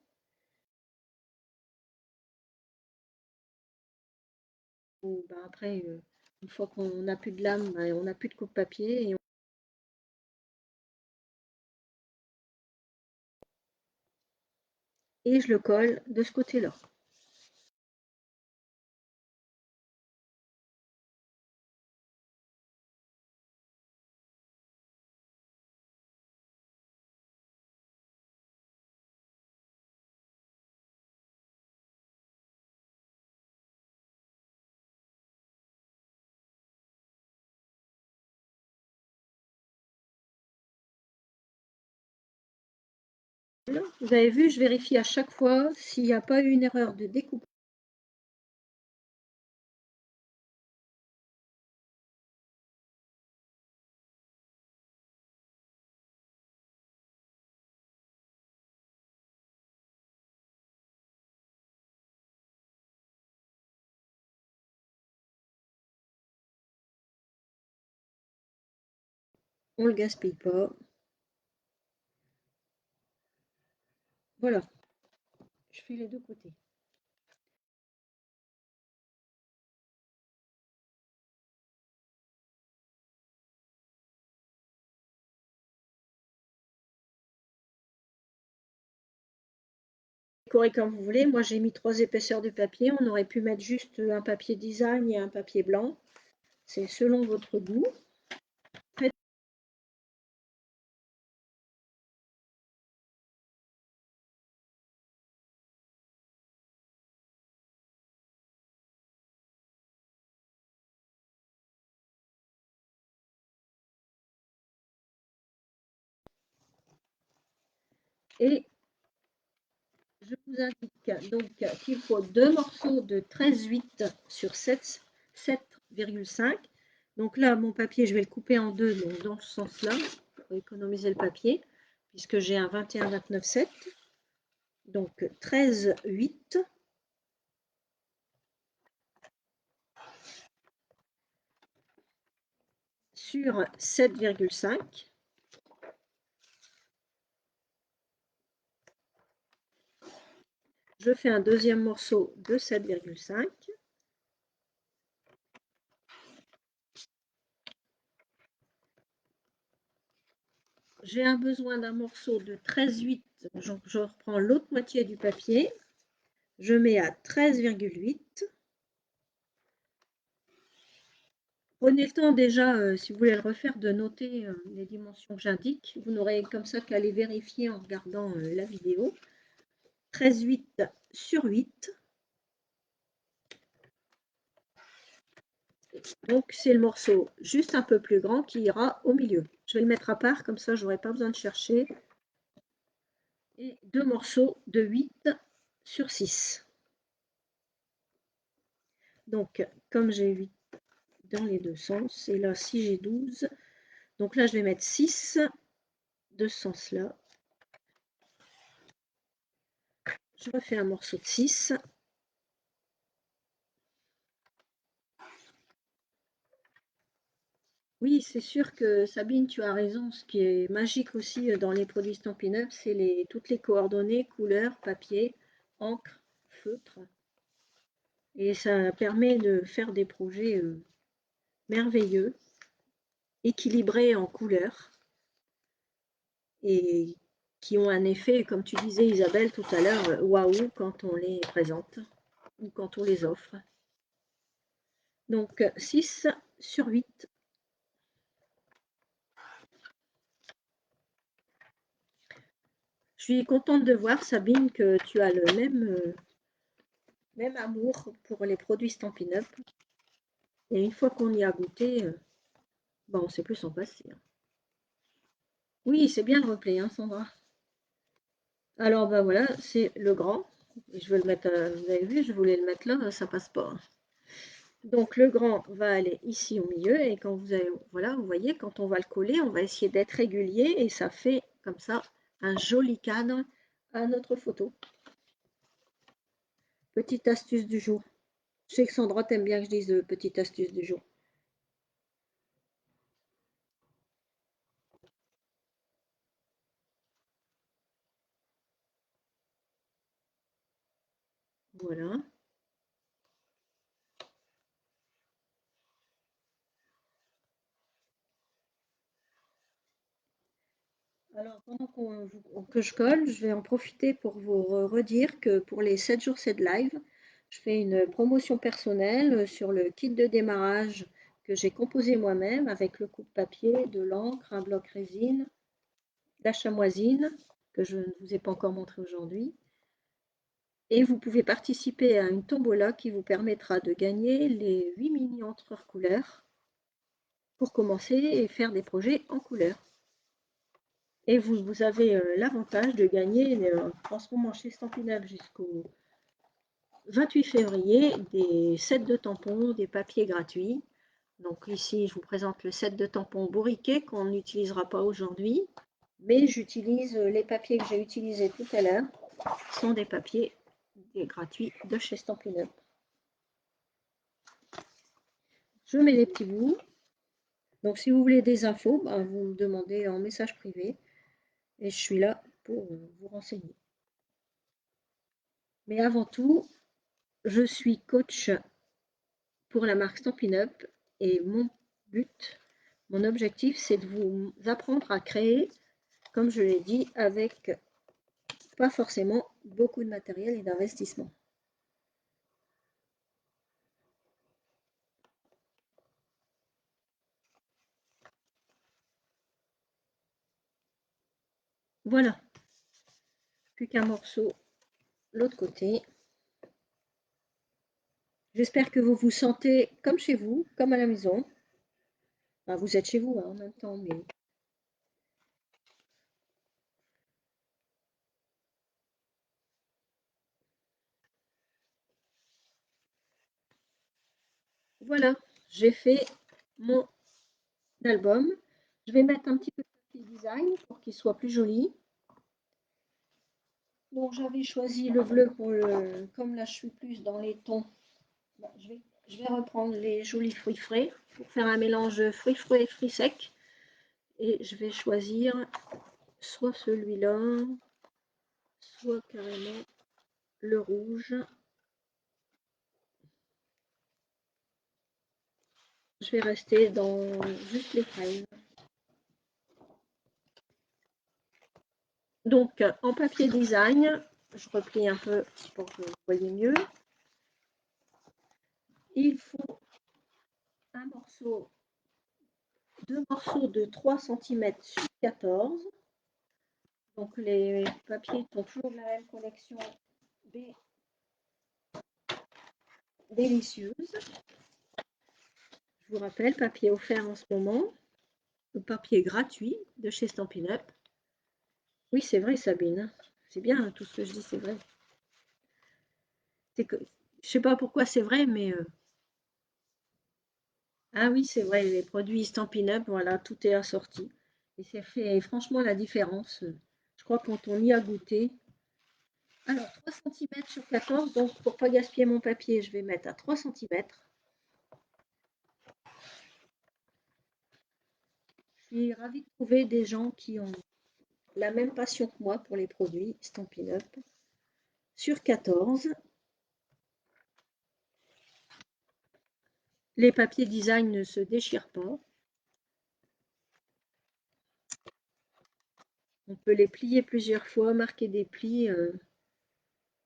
Après, une fois qu'on n'a plus de lame, on n'a plus de coupe-papier et je le colle de ce côté-là. Vous avez vu, je vérifie à chaque fois s'il n'y a pas eu une erreur de découpe. On le gaspille pas. Voilà, je fais les deux côtés. Décorez comme vous voulez. Moi, j'ai mis 3 épaisseurs de papier. On aurait pu mettre juste un papier design et un papier blanc. C'est selon votre goût. Et je vous indique donc qu'il faut 2 morceaux de 13,8 sur 7,5. Donc là, mon papier, je vais le couper en deux, donc dans ce sens-là, pour économiser le papier, puisque j'ai un 21-29-7. Donc 13,8 sur 7,5. Je fais un deuxième morceau de 7,5. J'ai un besoin d'un morceau de 13,8, donc je reprends l'autre moitié du papier, je mets à 13,8. Prenez le temps déjà, si vous voulez le refaire, de noter les dimensions que j'indique. Vous n'aurez comme ça qu'à les vérifier en regardant la vidéo. 13,8 sur 8. Donc c'est le morceau juste un peu plus grand qui ira au milieu. Je vais le mettre à part, comme ça je n'aurai pas besoin de chercher. Et deux morceaux de 8 sur 6. Donc comme j'ai 8 dans les deux sens, et là si j'ai 12, donc là je vais mettre 6 de ce sens-là. Je refais un morceau de 6. Oui, c'est sûr que Sabine, tu as raison. Ce qui est magique aussi dans les produits Stampin' Up, c'est toutes les coordonnées, couleurs, papier, encre, feutre. Et ça permet de faire des projets merveilleux, équilibrés en couleurs et qui ont un effet, comme tu disais Isabelle tout à l'heure, waouh quand on les présente ou quand on les offre. Donc 6 sur 8. Je suis contente de voir, Sabine, que tu as le même amour pour les produits Stampin' Up. Et une fois qu'on y a goûté, bon, on ne sait plus s'en passer. Oui, c'est bien le replay, hein, Sandra. Alors, ben voilà, c'est le grand. Et je vais le mettre, vous avez vu, je voulais le mettre là, ça passe pas. Donc, le grand va aller ici au milieu. Et quand vous avez, voilà, vous voyez, quand on va le coller, on va essayer d'être régulier. Et ça fait comme ça un joli cadre à notre photo. Petite astuce du jour. Je sais que Sandra t'aime bien que je dise petite astuce du jour. Voilà. Alors, pendant que je colle, je vais en profiter pour vous redire que pour les 7 jours 7 live, je fais une promotion personnelle sur le kit de démarrage que j'ai composé moi-même avec le coupe-papier, de l'encre, un bloc résine, la chamoisine que je ne vous ai pas encore montré aujourd'hui. Et vous pouvez participer à une tombola qui vous permettra de gagner les 8 mini encreurs couleurs pour commencer et faire des projets en couleur. Et vous avez l'avantage de gagner en ce moment chez Stampin' Up jusqu'au 28 février des sets de tampons, des papiers gratuits. Donc ici, je vous présente le set de tampons bourriquet qu'on n'utilisera pas aujourd'hui, mais j'utilise les papiers que j'ai utilisés tout à l'heure, qui sont des papiers gratuits de chez Stampin' Up. Je mets les petits bouts. Donc si vous voulez des infos, ben, vous me demandez en message privé et je suis là pour vous renseigner. Mais avant tout, je suis coach pour la marque Stampin' Up et mon but, mon objectif, c'est de vous apprendre à créer, comme je l'ai dit, avec pas forcément beaucoup de matériel et d'investissement. Voilà, plus qu'un morceau l'autre côté. J'espère que vous vous sentez comme chez vous, comme à la maison. Enfin, vous êtes chez vous hein, en même temps, mais Voilà, j'ai fait mon album. Je vais mettre un petit peu de papier design pour qu'il soit plus joli. Donc j'avais choisi le bleu pour le... Comme là je suis plus dans les tons, bon, je vais reprendre les jolis fruits frais pour faire un mélange fruits frais et fruits secs. Et je vais choisir soit celui-là, soit carrément le rouge. Je vais rester dans juste les fraises. Donc en papier design, je replie un peu pour que vous voyez mieux. Il faut un morceau, deux morceaux de 3 cm sur 14. Donc les papiers sont toujours de la même collection délicieuse. Je vous rappelle, papier offert en ce moment, le papier gratuit de chez Stampin' Up. Oui, c'est vrai, Sabine. C'est bien, hein, tout ce que je dis, c'est vrai. Que, je sais pas pourquoi c'est vrai, mais ah oui, c'est vrai, les produits Stampin' Up, voilà, tout est assorti. Et ça fait franchement la différence. Je crois que quand on y a goûté. Alors, 3 cm sur 14, donc pour ne pas gaspiller mon papier, je vais mettre à 3 cm. Je suis ravie de trouver des gens qui ont la même passion que moi pour les produits Stampin' Up. Sur 14. Les papiers design ne se déchirent pas. On peut les plier plusieurs fois, marquer des plis.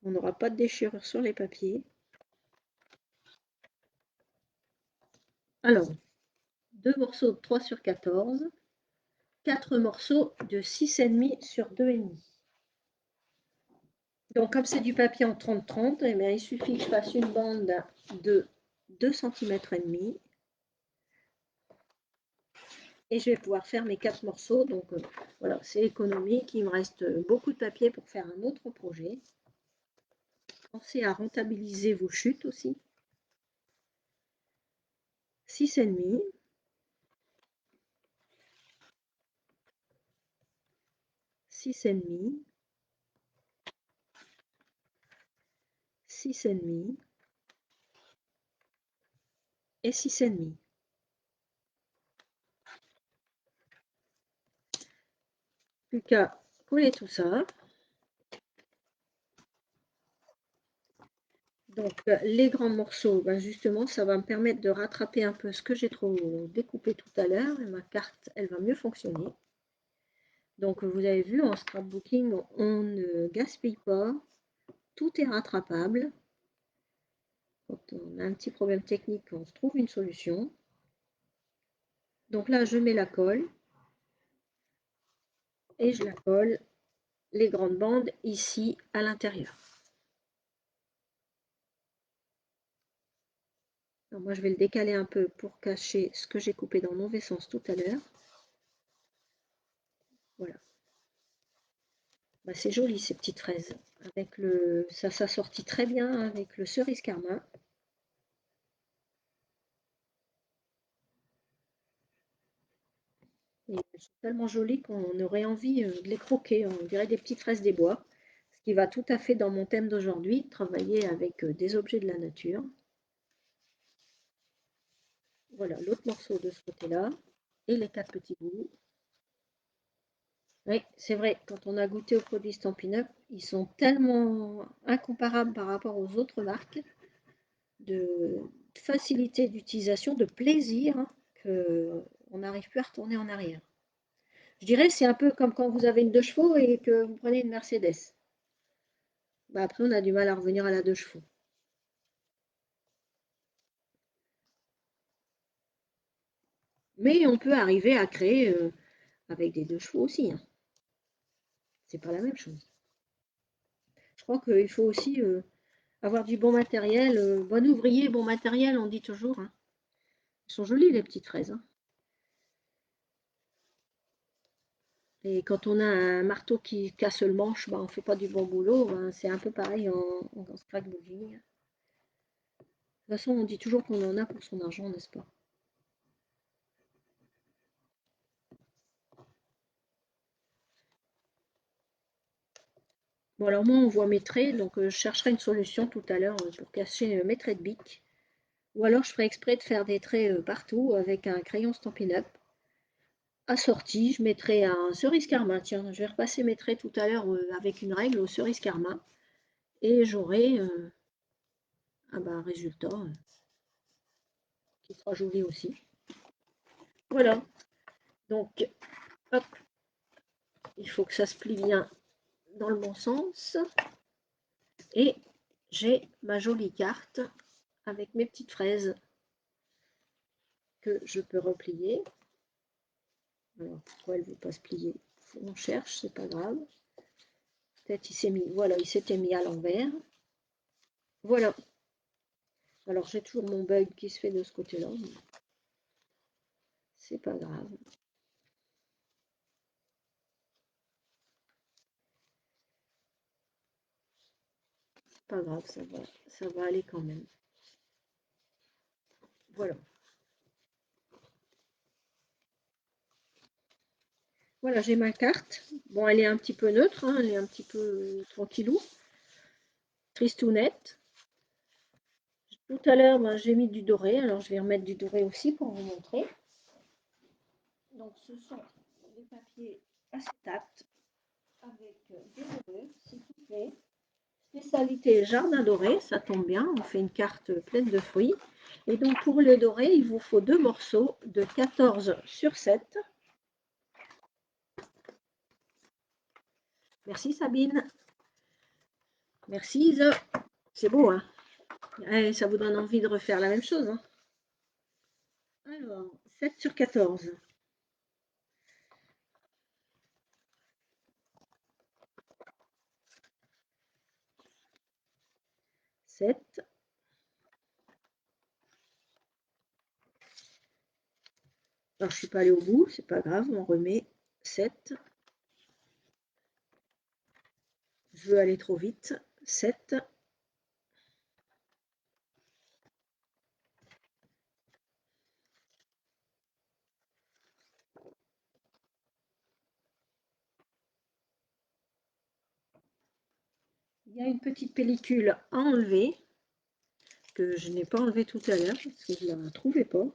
On n'aura pas de déchirure sur les papiers. Alors, 2 morceaux de 3 sur 14. 4 morceaux de 6,5 sur 2,5. Donc, comme c'est du papier en 30-30, eh bien, il suffit que je fasse une bande de 2 cm et demi. Et je vais pouvoir faire mes 4 morceaux. Donc, voilà, c'est économique. Il me reste beaucoup de papier pour faire un autre projet. Pensez à rentabiliser vos chutes aussi. 6,5. 6,5. 6,5 et 6,5. Plus qu'à coller tout ça. Donc les grands morceaux, ben justement, ça va me permettre de rattraper un peu ce que j'ai trop découpé tout à l'heure. Et ma carte, elle va mieux fonctionner. Donc vous avez vu, en scrapbooking, on ne gaspille pas. Tout est rattrapable. Quand on a un petit problème technique, on se trouve une solution. Donc là, je mets la colle. Et je la colle, les grandes bandes, ici, à l'intérieur. Moi, je vais le décaler un peu pour cacher ce que j'ai coupé dans le mauvais sens tout à l'heure. Voilà. Bah, c'est joli ces petites fraises. Avec ça s'assortit très bien avec le cerise carmin. Et elles sont tellement jolies qu'on aurait envie de les croquer. On dirait des petites fraises des bois. Ce qui va tout à fait dans mon thème d'aujourd'hui, travailler avec des objets de la nature. Voilà l'autre morceau de ce côté-là. Et les 4 petits bouts. Oui, c'est vrai, quand on a goûté aux produits Stampin' Up, ils sont tellement incomparables par rapport aux autres marques de facilité d'utilisation, de plaisir, hein, qu'on n'arrive plus à retourner en arrière. Je dirais c'est un peu comme quand vous avez une 2 chevaux et que vous prenez une Mercedes. Bah, après, on a du mal à revenir à la 2 chevaux. Mais on peut arriver à créer avec des 2 chevaux aussi, hein. C'est pas la même chose. Je crois qu'il faut aussi avoir du bon matériel, bon ouvrier, bon matériel, on dit toujours, hein. Elles sont jolies les petites fraises, hein. Et quand on a un marteau qui casse le manche, bah, on ne fait pas du bon boulot. Ben, c'est un peu pareil en scrapbooking. toute façon, on dit toujours qu'on en a pour son argent, n'est-ce pas? Bon, alors moi, on voit mes traits, donc je chercherai une solution tout à l'heure pour cacher mes traits de bic. Ou alors, je ferai exprès de faire des traits partout avec un crayon Stampin' Up assorti. Je mettrai un cerise karma. Tiens, je vais repasser mes traits tout à l'heure avec une règle au cerise karma. Et j'aurai un résultat qui sera joli aussi. Voilà. Donc, hop, il faut que ça se plie bien dans le bon sens. Et j'ai ma jolie carte avec mes petites fraises que je peux replier. Alors, pourquoi elle ne veut pas se plier? On cherche, c'est pas grave. Peut-être il s'est mis, voilà, il s'était mis à l'envers. Voilà. Alors, j'ai toujours mon bug qui se fait de ce côté-là. C'est pas grave. C'est pas grave, ça va aller quand même. Voilà. Voilà, j'ai ma carte. Bon, elle est un petit peu neutre, hein, elle est un petit peu tranquillou, tristounette. Tout à l'heure, ben, j'ai mis du doré, alors je vais remettre du doré aussi pour vous montrer. Donc, ce sont des papiers acétate avec des dorés, c'est tout fait. Spécialité jardin doré, ça tombe bien, on fait une carte pleine de fruits. Et donc, pour le doré, il vous faut 2 morceaux de 14/7. Merci Sabine. Merci Isa. C'est beau, hein? Et ça vous donne envie de refaire la même chose, hein? Alors, 7/14. 7. Alors, je ne suis pas allée au bout, c'est pas grave, on remet 7. Je veux aller trop vite. 7. Il y a une petite pellicule à enlever, que je n'ai pas enlevée tout à l'heure, parce que je ne la trouvais pas.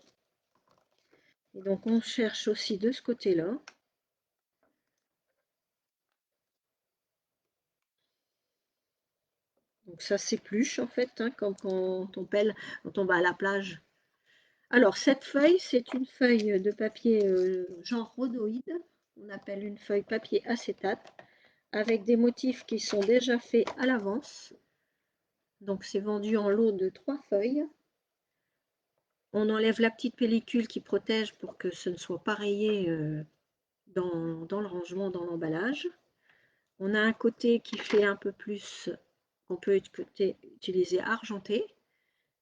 Et donc, on cherche aussi de ce côté-là. Donc, ça s'épluche, en fait, hein, comme quand on pèle, quand on va à la plage. Alors, cette feuille, c'est une feuille de papier genre rhodoïde. On appelle une feuille papier acétate, avec des motifs qui sont déjà faits à l'avance. Donc, c'est vendu en lot de 3 feuilles. On enlève la petite pellicule qui protège pour que ce ne soit pas rayé dans le rangement, dans l'emballage. On a un côté qui fait un peu plus, on peut utiliser argenté,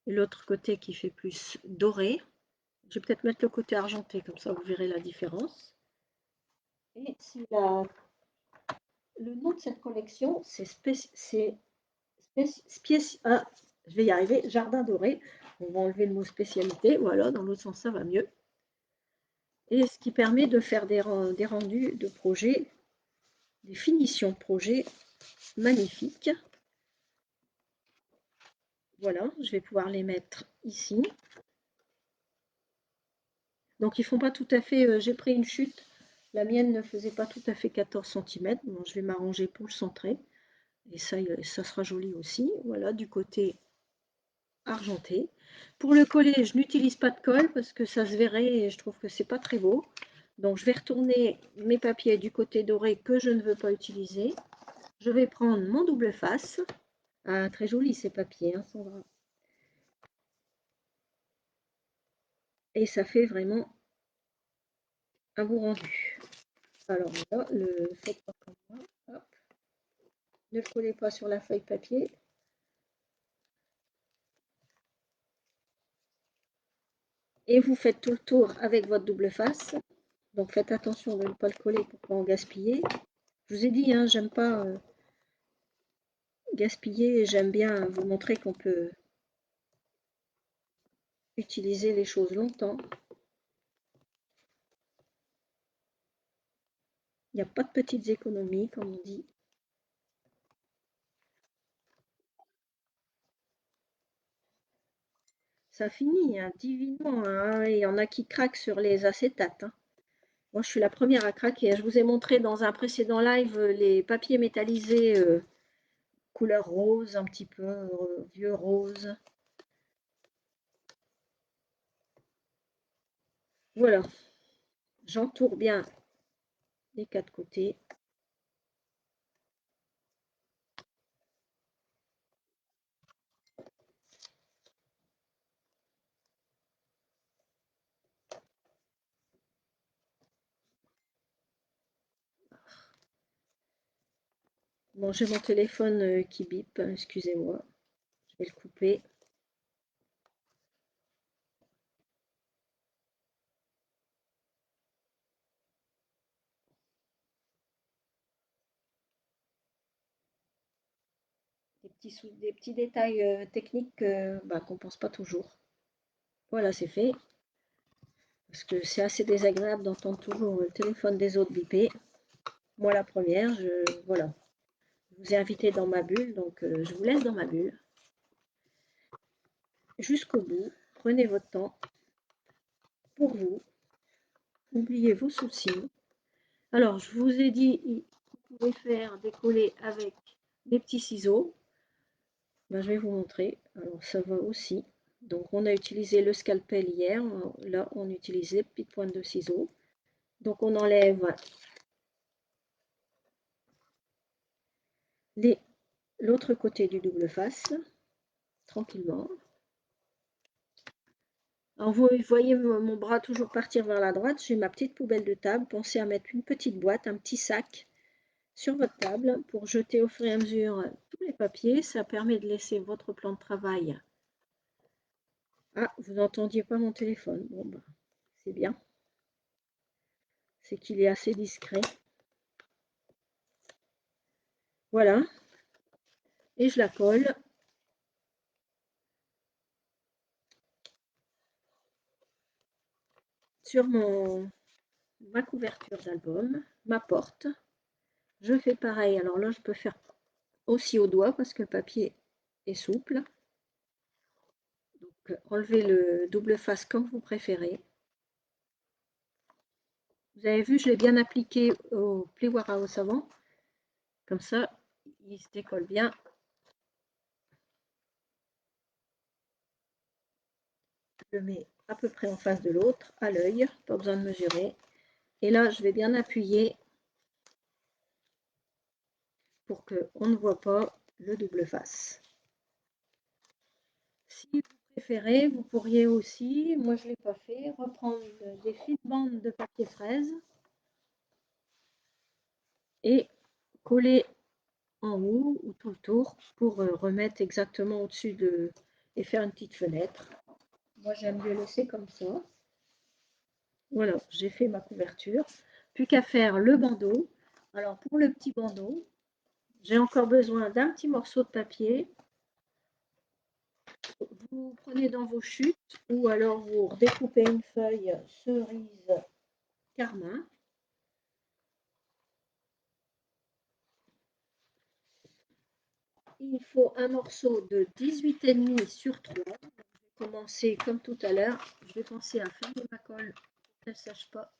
et l'autre côté qui fait plus doré. Je vais peut-être mettre le côté argenté, comme ça vous verrez la différence. Et le nom de cette collection, c'est je vais y arriver, Jardin doré. On va enlever le mot spécialité, voilà, dans l'autre sens ça va mieux. Et ce qui permet de faire des rendus de projets, des finitions de projets magnifiques. Voilà, je vais pouvoir les mettre ici. Donc ils font pas tout à fait, j'ai pris une chute, la mienne ne faisait pas tout à fait 14 cm, bon, je vais m'arranger pour le centrer, et ça sera joli aussi. Voilà, du côté argenté. Pour le coller, je n'utilise pas de colle parce que ça se verrait et je trouve que c'est pas très beau. Donc je vais retourner mes papiers du côté doré que je ne veux pas utiliser. Je vais prendre mon double face. Ah, très joli ces papiers, hein, Sandra. Et ça fait vraiment un beau rendu. Alors là, faites pas comme moi. Hop. Ne le collez pas sur la feuille papier. Et vous faites tout le tour avec votre double face. Donc faites attention de ne pas le coller pour ne pas en gaspiller. Je vous ai dit, hein, j'aime pas gaspiller, j'aime bien vous montrer qu'on peut utiliser les choses longtemps. Il n'y a pas de petites économies, comme on dit. Ça finit hein, divinement. Hein. Il y en a qui craquent sur les acétates. Hein. Moi, je suis la première à craquer. Je vous ai montré dans un précédent live les papiers métallisés couleur rose, un petit peu vieux rose. Voilà. J'entoure bien les quatre côtés. Bon, j'ai mon téléphone qui bip, excusez-moi. Je vais le couper. Des petits détails techniques qu'on ne pense pas toujours. Voilà, c'est fait. Parce que c'est assez désagréable d'entendre toujours le téléphone des autres biper. Moi, la première, voilà. Je vous ai invité dans ma bulle, donc je vous laisse dans ma bulle. Jusqu'au bout, prenez votre temps pour vous. Oubliez vos soucis. Alors, je vous ai dit, vous pouvez faire décoller avec des petits ciseaux. Ben, je vais vous montrer. Alors, ça va aussi. Donc, on a utilisé le scalpel hier. Là, on utilise les petites pointes de ciseaux. Donc, on enlève l'autre côté du double face, tranquillement. Alors, vous voyez mon bras toujours partir vers la droite. J'ai ma petite poubelle de table. Pensez à mettre une petite boîte, un petit sac sur votre table pour jeter au fur et à mesure tous les papiers. Ça permet de laisser votre plan de travail. Ah, vous n'entendiez pas mon téléphone. Bon, ben, c'est bien. C'est qu'il est assez discret. Voilà. Et je la colle sur ma couverture d'album, ma porte. Je fais pareil. Alors là, je peux faire aussi au doigt parce que le papier est souple. Donc, enlevez le double face comme vous préférez. Vous avez vu, je l'ai bien appliqué au plioir au savon. Comme ça, il se décolle bien. Je le mets à peu près en face de l'autre, à l'œil, pas besoin de mesurer. Et là, je vais bien appuyer pour qu'on ne voit pas le double face. Si vous préférez, vous pourriez aussi, moi je ne l'ai pas fait, reprendre des fines bandes de papier fraise et coller en haut ou tout le tour pour remettre exactement au-dessus et faire une petite fenêtre. Moi j'aime mieux laisser comme ça. Voilà, j'ai fait ma couverture. Plus qu'à faire le bandeau. Alors pour le petit bandeau, j'ai encore besoin d'un petit morceau de papier. Vous prenez dans vos chutes ou alors vous redécoupez une feuille cerise carmin. Il faut un morceau de 18,5 sur 3. Je vais commencer comme tout à l'heure. Je vais penser à fermer ma colle pour qu'elle ne sèche pas.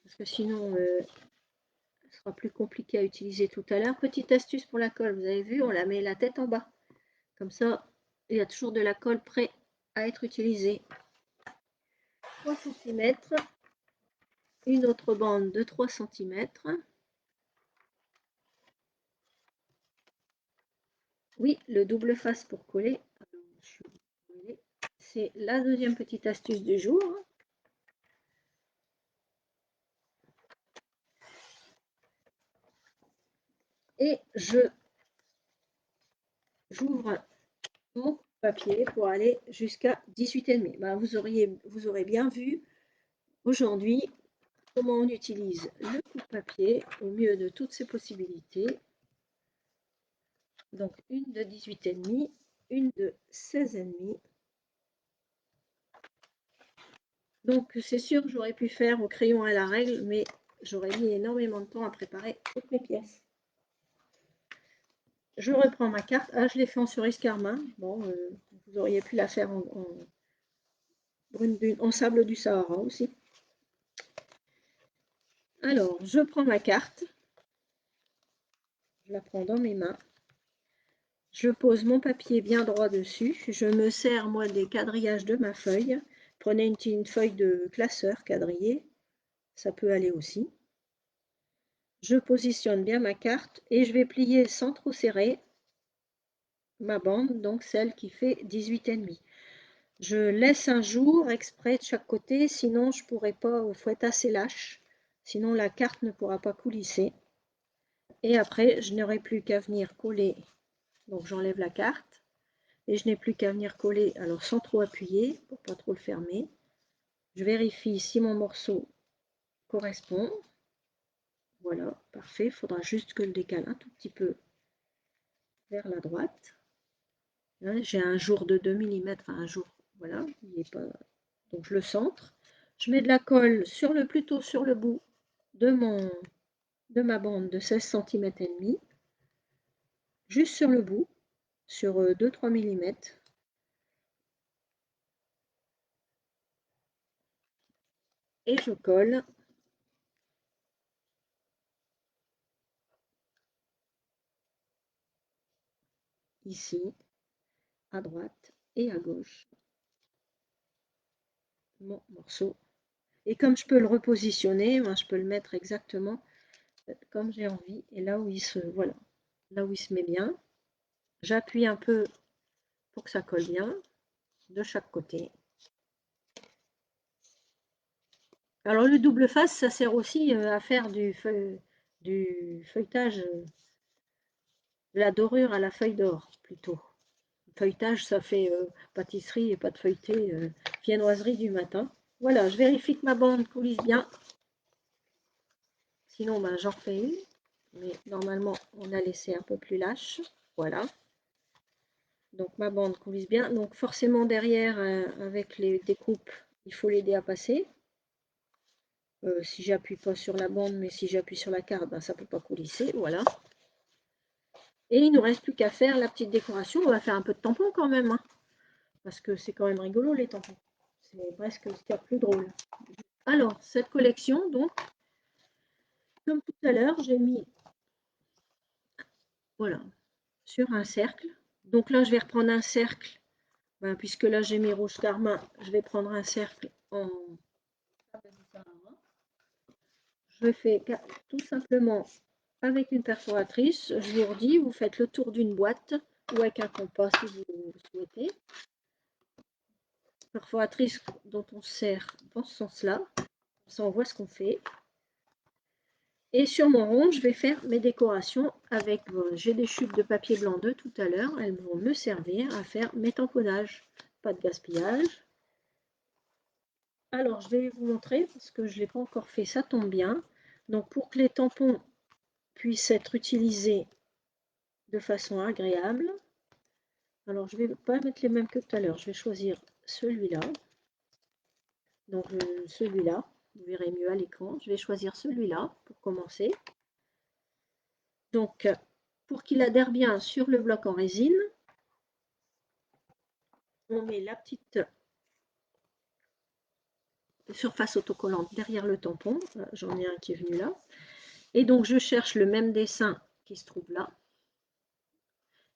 Parce que sinon, ce sera plus compliqué à utiliser tout à l'heure. Petite astuce pour la colle, vous avez vu, on la met la tête en bas. Comme ça, il y a toujours de la colle prête à être utilisée. 3 cm. Une autre bande de 3 cm. Oui, le double face pour coller. C'est la deuxième petite astuce du jour. Et j'ouvre mon papier pour aller jusqu'à 18,5. Ben, vous aurez bien vu aujourd'hui comment on utilise le coupe-papier au mieux de toutes ses possibilités. Donc une de 18,5, une de 16,5. Donc c'est sûr, j'aurais pu faire au crayon à la règle, mais j'aurais mis énormément de temps à préparer toutes mes pièces. Je reprends ma carte. Ah, je l'ai fait en cerise carmin. Bon, vous auriez pu la faire en sable du Sahara aussi. Alors, je prends ma carte. Je la prends dans mes mains. Je pose mon papier bien droit dessus. Je me sers, moi, des quadrillages de ma feuille. Prenez une feuille de classeur quadrillée. Ça peut aller aussi. Je positionne bien ma carte et je vais plier sans trop serrer ma bande, donc celle qui fait 18,5. Je laisse un jour exprès de chaque côté, sinon je pourrais pas, il faut être assez lâche, sinon la carte ne pourra pas coulisser. Et après, je n'aurai plus qu'à venir coller, donc j'enlève la carte, et je n'ai plus qu'à venir coller, alors sans trop appuyer, pour pas trop le fermer. Je vérifie si mon morceau correspond. Voilà, parfait, il faudra juste que je le décale un tout petit peu vers la droite. J'ai un jour de 2 mm, enfin un jour, voilà, il est pas... donc je le centre. Je mets de la colle plutôt sur le bout de ma bande de 16 cm et demi, juste sur le bout, sur 2-3 mm. Et je colle ici, à droite et à gauche, mon morceau. Et comme je peux le repositionner, moi, je peux le mettre exactement comme j'ai envie. Et là où voilà, là où il se met bien, j'appuie un peu pour que ça colle bien de chaque côté. Alors le double face, ça sert aussi à faire du feuilletage, de la dorure à la feuille d'or plutôt. Feuilletage, ça fait pâtisserie et pâte feuilletée, viennoiserie du matin. Voilà, je vérifie que ma bande coulisse bien. Sinon, ben, j'en refais une. Mais normalement, on a laissé un peu plus lâche. Voilà. Donc ma bande coulisse bien. Donc forcément derrière, avec les découpes, il faut l'aider à passer. Si j'appuie pas sur la bande, mais si j'appuie sur la carte, ben, ça ne peut pas coulisser. Voilà. Et il ne nous reste plus qu'à faire la petite décoration. On va faire un peu de tampon quand même, hein, parce que c'est quand même rigolo les tampons. C'est presque ce qu'il y a de plus drôle. Alors, cette collection, donc, comme tout à l'heure, j'ai mis, voilà, sur un cercle. Donc là, je vais reprendre un cercle, ben, puisque là j'ai mis rouge carmin, je vais prendre un cercle en... Je fais tout simplement avec une perforatrice. Je vous redis, vous faites le tour d'une boîte ou avec un compas si vous souhaitez. Perforatrice dont on sert dans ce sens-là. Ça, on voit ce qu'on fait. Et sur mon rond, je vais faire mes décorations avec, j'ai des chutes de papier blanc de tout à l'heure. Elles vont me servir à faire mes tamponnages. Pas de gaspillage. Alors, je vais vous montrer parce que je ne l'ai pas encore fait, ça tombe bien. Donc, pour que les tampons puissent être utilisés de façon agréable, alors je ne vais pas mettre les mêmes que tout à l'heure. Je vais choisir celui-là. Donc, celui-là, vous verrez mieux à l'écran. Je vais choisir celui-là pour commencer. Donc, pour qu'il adhère bien sur le bloc en résine, on met la petite surface autocollante derrière le tampon. J'en ai un qui est venu là. Et donc, je cherche le même dessin qui se trouve là.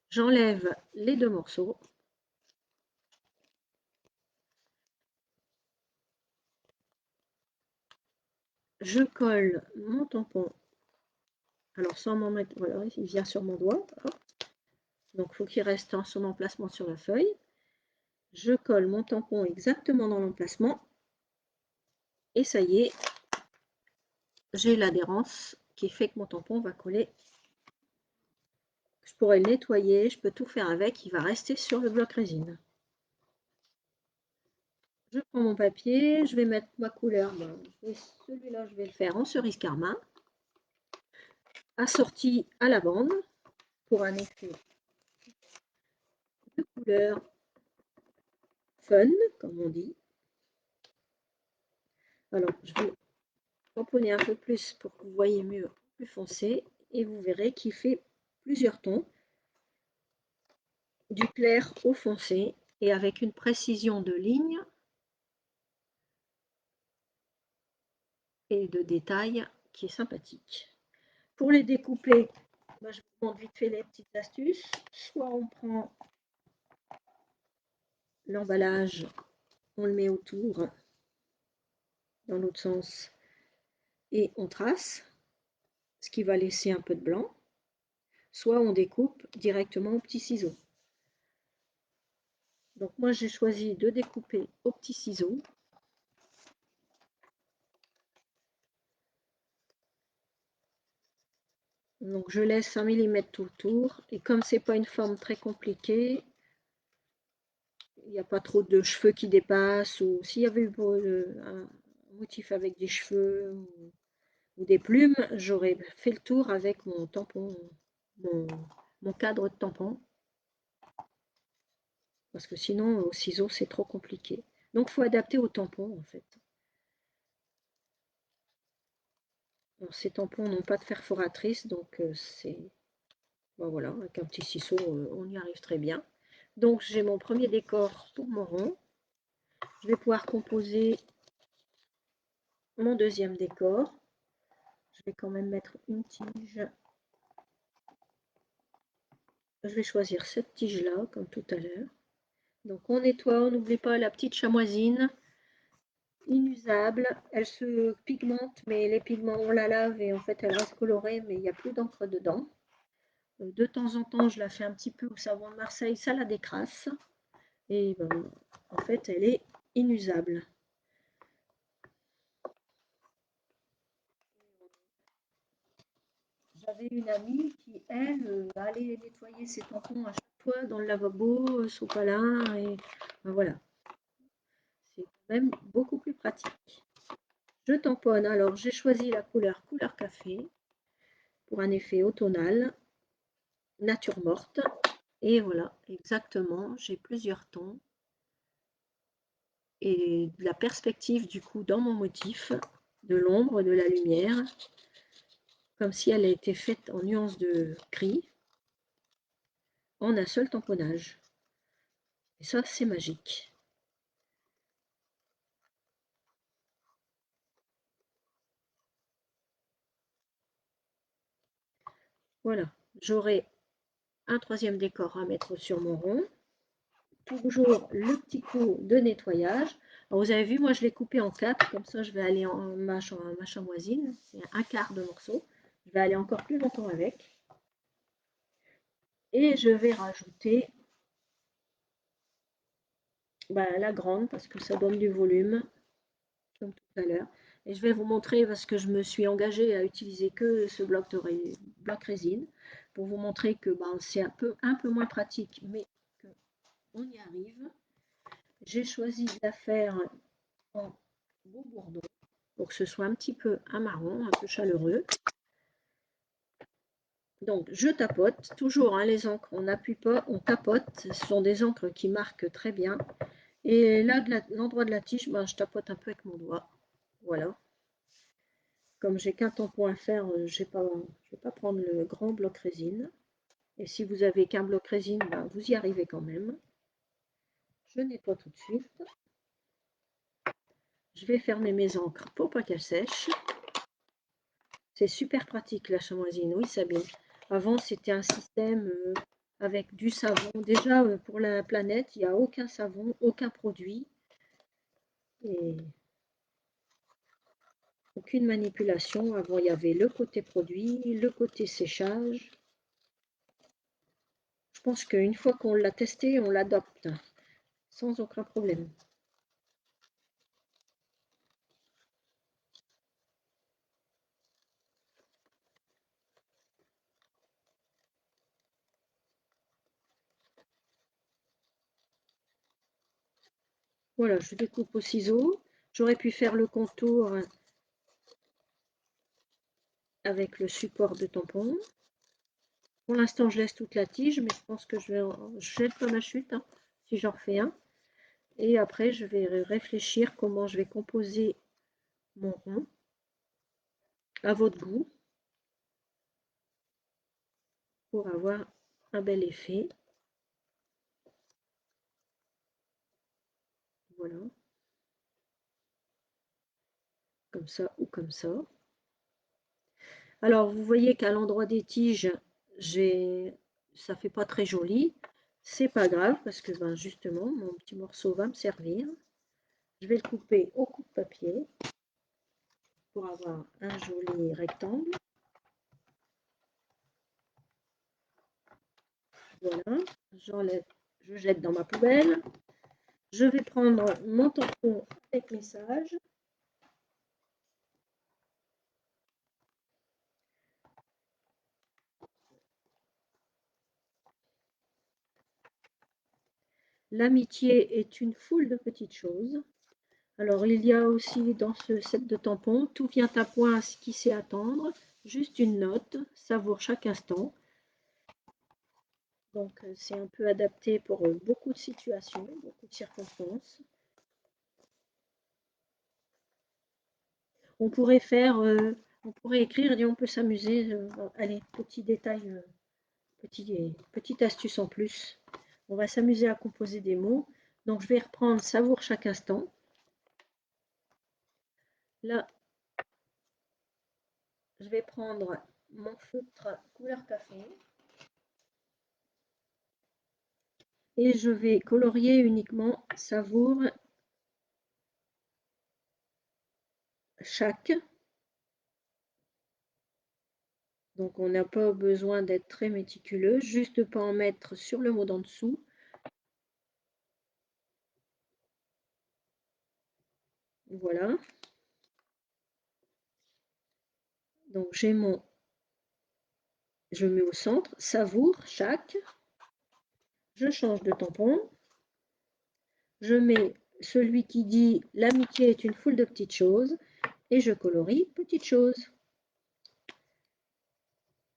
J'enlève les deux morceaux. Je colle mon tampon. Alors, sans m'en mettre, voilà, il vient sur mon doigt. Hop. Donc, il faut qu'il reste en son emplacement sur la feuille. Je colle mon tampon exactement dans l'emplacement. Et ça y est, j'ai l'adhérence qui fait que mon tampon va coller. Je pourrais le nettoyer, je peux tout faire avec, il va rester sur le bloc résine. Je prends mon papier, je vais mettre ma couleur. Celui-là, je vais le faire en cerise carmin, assorti à la bande pour un effet de couleur fun, comme on dit. Alors, je vais tamponner un peu plus pour que vous voyez mieux, plus foncé, et vous verrez qu'il fait plusieurs tons, du clair au foncé, et avec une précision de ligne et de détail qui est sympathique. Pour les découper, moi, je vous montre vite fait les petites astuces. Soit on prend l'emballage, on le met autour dans l'autre sens et on trace, ce qui va laisser un peu de blanc. Soit on découpe directement au petit ciseau. Donc moi j'ai choisi de découper au petit ciseau. Donc je laisse 1 mm tout le tour, et comme c'est pas une forme très compliquée, il n'y a pas trop de cheveux qui dépassent, ou s'il y avait eu un motif avec des cheveux ou des plumes, j'aurais fait le tour avec mon tampon, mon, mon cadre de tampon, parce que sinon au ciseau c'est trop compliqué. Donc il faut adapter au tampon en fait. Alors, ces tampons n'ont pas de perforatrice, donc c'est... Ben voilà, avec un petit ciseau, on y arrive très bien. Donc j'ai mon premier décor pour mon rond. Je vais pouvoir composer mon deuxième décor. Je vais quand même mettre une tige. Je vais choisir cette tige-là, comme tout à l'heure. Donc on nettoie, on n'oublie pas la petite chamoisine, inusable. Elle se pigmente, mais les pigments, on la lave et en fait elle reste colorée, mais il n'y a plus d'encre dedans. De temps en temps, je la fais un petit peu au savon de Marseille, ça la décrasse. Et ben, en fait, elle est inusable. J'avais une amie qui, elle, allait nettoyer ses tampons à chaque fois dans le lavabo, sopalin, et ben voilà. C'est quand même beaucoup plus pratique. Je tamponne, alors j'ai choisi la couleur café pour un effet automnal, nature morte. Et voilà, exactement, j'ai plusieurs tons et de la perspective du coup dans mon motif, de l'ombre, de la lumière, comme si elle a été faite en nuances de gris, en un seul tamponnage. Et ça, c'est magique. Voilà, j'aurai un troisième décor à mettre sur mon rond. Toujours le petit coup de nettoyage. Alors, vous avez vu, moi je l'ai coupé en 4, comme ça je vais aller en ma chamoisine, c'est un quart de morceau. Je vais aller encore plus longtemps avec. Et je vais rajouter la grande parce que ça donne du volume, comme tout à l'heure. Et je vais vous montrer parce que je me suis engagée à utiliser que ce bloc résine pour vous montrer que c'est un peu moins pratique, mais qu'on y arrive. J'ai choisi de la faire en beau bourdon pour que ce soit un petit peu un marron, un peu chaleureux. Donc je tapote, toujours hein, les encres, on n'appuie pas, on tapote. Ce sont des encres qui marquent très bien. Et là, l'endroit de la tige, je tapote un peu avec mon doigt. Voilà. Comme j'ai qu'un tampon à faire, je ne vais pas prendre le grand bloc résine. Et si vous avez qu'un bloc résine, vous y arrivez quand même. Je nettoie tout de suite. Je vais fermer mes encres pour pas qu'elles sèchent. C'est super pratique la chamoisine, oui Sabine. Avant, c'était un système avec du savon. Déjà, pour la planète, il n'y a aucun savon, aucun produit. Et aucune manipulation. Avant, il y avait le côté produit, le côté séchage. Je pense qu'une fois qu'on l'a testé, on l'adopte sans aucun problème. Voilà, je découpe au ciseau. J'aurais pu faire le contour avec le support de tampon. Pour l'instant, je laisse toute la tige, mais je pense que je jette pas ma chute hein, si j'en refais un. Et après, je vais réfléchir comment je vais composer mon rond à votre goût pour avoir un bel effet. Voilà, comme ça ou comme ça. Alors, vous voyez qu'à l'endroit des tiges, ça fait pas très joli. C'est pas grave parce que ben, justement, mon petit morceau va me servir. Je vais le couper au coupe-papier pour avoir un joli rectangle. Voilà, j'enlève, je jette dans ma poubelle. Je vais prendre mon tampon avec message. L'amitié est une foule de petites choses. Alors, il y a aussi dans ce set de tampons, tout vient à point à ce qui sait attendre. Juste une note, savoure chaque instant. Donc, c'est un peu adapté pour beaucoup de situations, beaucoup de circonstances. On pourrait on pourrait écrire et on peut s'amuser. Allez, petit détail, petite astuce en plus. On va s'amuser à composer des mots. Donc, je vais reprendre savoure chaque instant. Là, je vais prendre mon feutre couleur café et je vais colorier uniquement savoure chaque. Donc, on n'a pas besoin d'être très méticuleux, juste pas en mettre sur le mot d'en dessous. Voilà. Donc, je mets au centre, savoure chaque. Je change de tampon. Je mets celui qui dit l'amitié est une foule de petites choses et je colorie petites choses.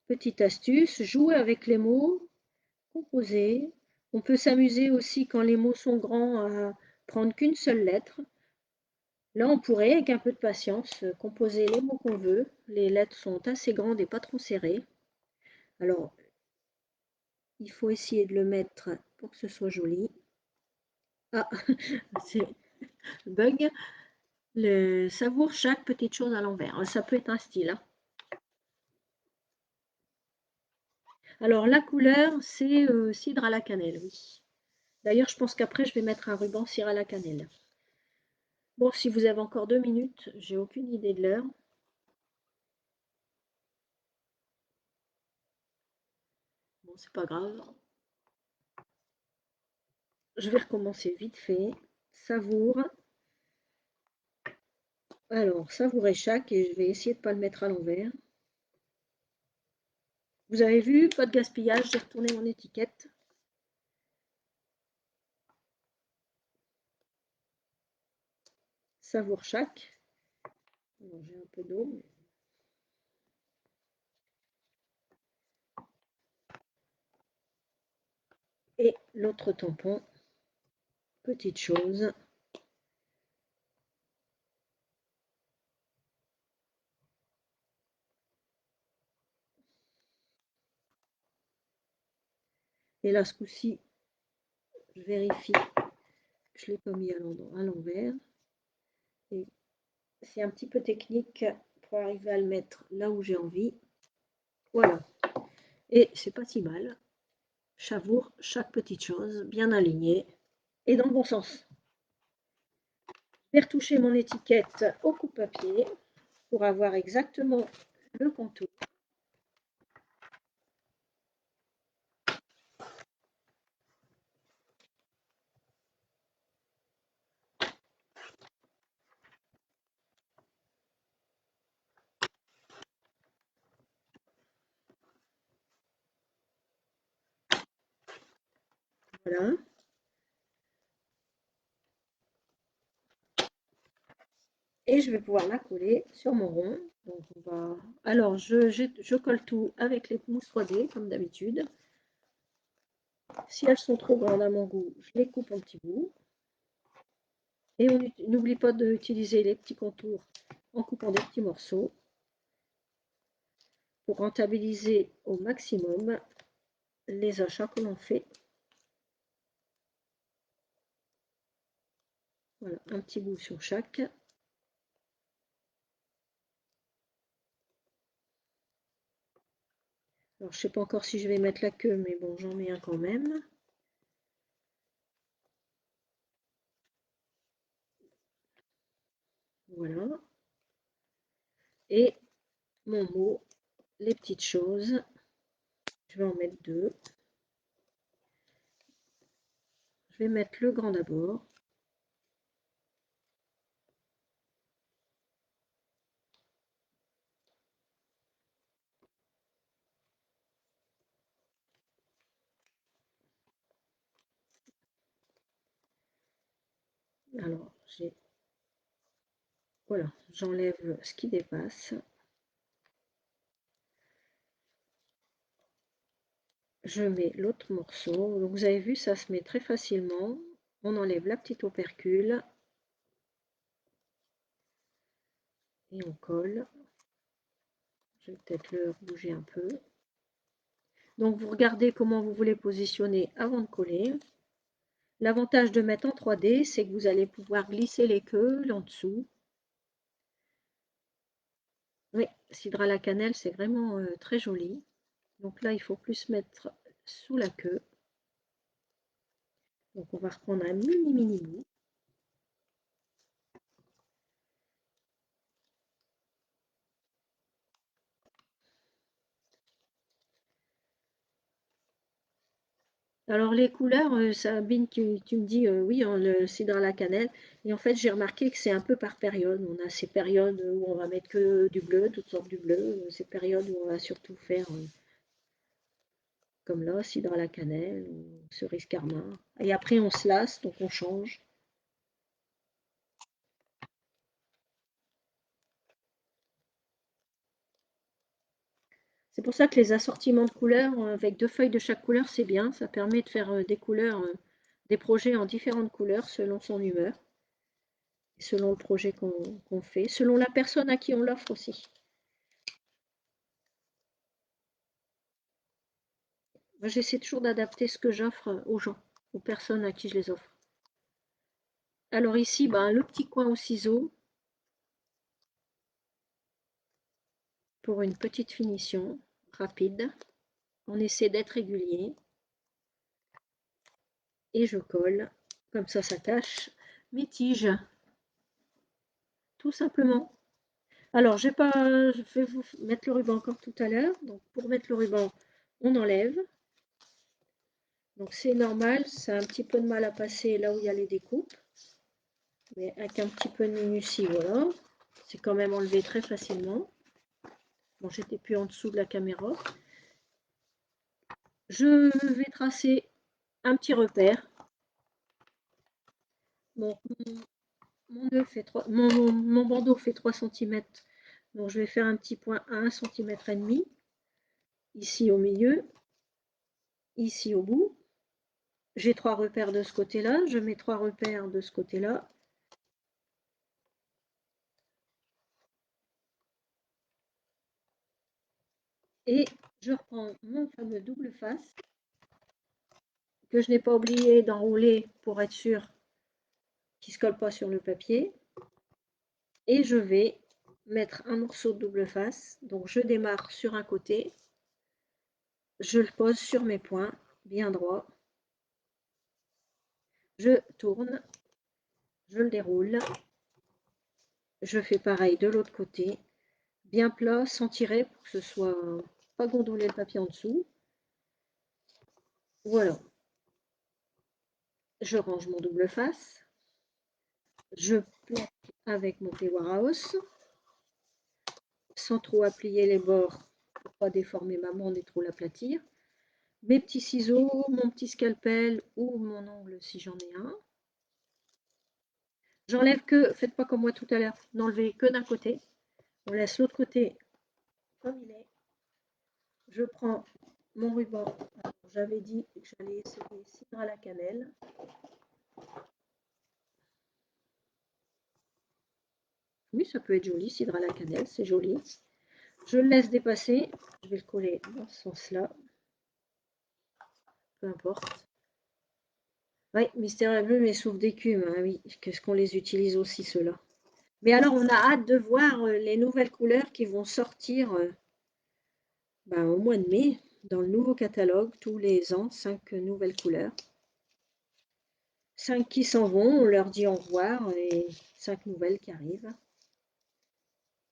Petite astuce, jouer avec les mots, composer. On peut s'amuser aussi quand les mots sont grands à prendre qu'une seule lettre. Là, on pourrait, avec un peu de patience, composer les mots qu'on veut. Les lettres sont assez grandes et pas trop serrées. Alors, il faut essayer de le mettre pour que ce soit joli. Ah, c'est bug. Le savoure chaque petite chose à l'envers. Ça peut être un style. Hein. Alors, la couleur, c'est cidre à la cannelle, oui. D'ailleurs, je pense qu'après, je vais mettre un ruban cire à la cannelle. Bon, si vous avez encore 2 minutes, j'ai aucune idée de l'heure. Bon, c'est pas grave. Je vais recommencer vite fait. Savoure. Alors, savourer chaque et je vais essayer de ne pas le mettre à l'envers. Vous avez vu, pas de gaspillage, j'ai retourné mon étiquette. Savoure chaque. J'ai un peu d'eau. Et l'autre tampon, petite chose. Et là, ce coup-ci, je vérifie que je ne l'ai pas mis à l'envers. Et c'est un petit peu technique pour arriver à le mettre là où j'ai envie. Voilà. Et c'est pas si mal. Savoure chaque petite chose, bien alignée et dans le bon sens. Je vais retoucher mon étiquette au coupe-papier pour avoir exactement le contour. Voilà. Et je vais pouvoir la coller sur mon rond. Donc on va... Alors, je colle tout avec les mousses 3D, comme d'habitude. Si elles sont trop grandes à mon goût, je les coupe en petits bouts. Et on n'oublie pas d'utiliser les petits contours en coupant des petits morceaux pour rentabiliser au maximum les achats que l'on fait. Voilà, un petit bout sur chaque. Alors, je ne sais pas encore si je vais mettre la queue, mais bon, j'en mets un quand même. Voilà. Et mon mot, les petites choses. Je vais en mettre deux. Je vais mettre le grand d'abord. Alors, voilà, j'enlève ce qui dépasse. Je mets l'autre morceau. Donc, vous avez vu, ça se met très facilement. On enlève la petite opercule et on colle. Je vais peut-être le bouger un peu. Donc, vous regardez comment vous voulez positionner avant de coller. L'avantage de mettre en 3D, c'est que vous allez pouvoir glisser les queues en dessous. Oui, cidre à la cannelle, c'est vraiment très joli. Donc là, il faut plus mettre sous la queue. Donc on va reprendre un mini bout. Alors les couleurs, Sabine, tu me dis oui, le cidre à la cannelle. Et en fait, j'ai remarqué que c'est un peu par période. On a ces périodes où on va mettre que du bleu, toutes sortes du bleu. Ces périodes où on va surtout faire comme là, cidre à la cannelle ou cerise carmin. Et après, on se lasse, donc on change. C'est pour ça que les assortiments de couleurs avec deux feuilles de chaque couleur, c'est bien. Ça permet de faire des couleurs, des projets en différentes couleurs selon son humeur, et selon le projet qu'on fait, selon la personne à qui on l'offre aussi. Moi, j'essaie toujours d'adapter ce que j'offre aux gens, aux personnes à qui je les offre. Alors ici, ben, le petit coin au ciseau pour une petite finition rapide. On essaie d'être régulier et je colle. Comme ça cache mes tiges, tout simplement. Alors, je vais vous mettre le ruban encore tout à l'heure. Donc, pour mettre le ruban, on enlève. Donc, c'est normal, ça a un petit peu de mal à passer là où il y a les découpes. Mais avec un petit peu de minutie, voilà. C'est quand même enlevé très facilement. Bon, j'étais plus en dessous de la caméra. Je vais tracer un petit repère. Bon, mon bandeau fait 3 cm. Donc, je vais faire un petit point à 1,5 cm. Ici au milieu. Ici au bout. J'ai 3 repères de ce côté-là, je mets 3 repères de ce côté-là. Et je reprends mon fameux double face que je n'ai pas oublié d'enrouler pour être sûr qu'il ne se colle pas sur le papier. Et je vais mettre un morceau de double face. Donc je démarre sur un côté, je le pose sur mes points, bien droit. Je tourne, je le déroule. Je fais pareil de l'autre côté, bien plat, sans tirer pour que ce soit pas gondoler le papier en dessous. Voilà. Je range mon double face. Je plaque avec mon peignoir à os, sans trop appuyer les bords pour ne pas déformer ma main et trop l'aplatir. Mes petits ciseaux, mon petit scalpel ou mon ongle si j'en ai un. J'enlève que, faites pas comme moi tout à l'heure, n'enlevez que d'un côté. On laisse l'autre côté comme il est. Je prends mon ruban. J'avais dit que j'allais essayer cidre à la cannelle. Oui, ça peut être joli, cidre à la cannelle, c'est joli. Je le laisse dépasser. Je vais le coller dans ce sens-là. Peu importe. Oui, Mystère bleu, mais souffle d'écume. Ah oui, qu'est-ce qu'on les utilise aussi, ceux-là. Mais alors, on a hâte de voir les nouvelles couleurs qui vont sortir au mois de mai, dans le nouveau catalogue, tous les ans, 5 nouvelles couleurs. 5 qui s'en vont, on leur dit au revoir, et 5 nouvelles qui arrivent.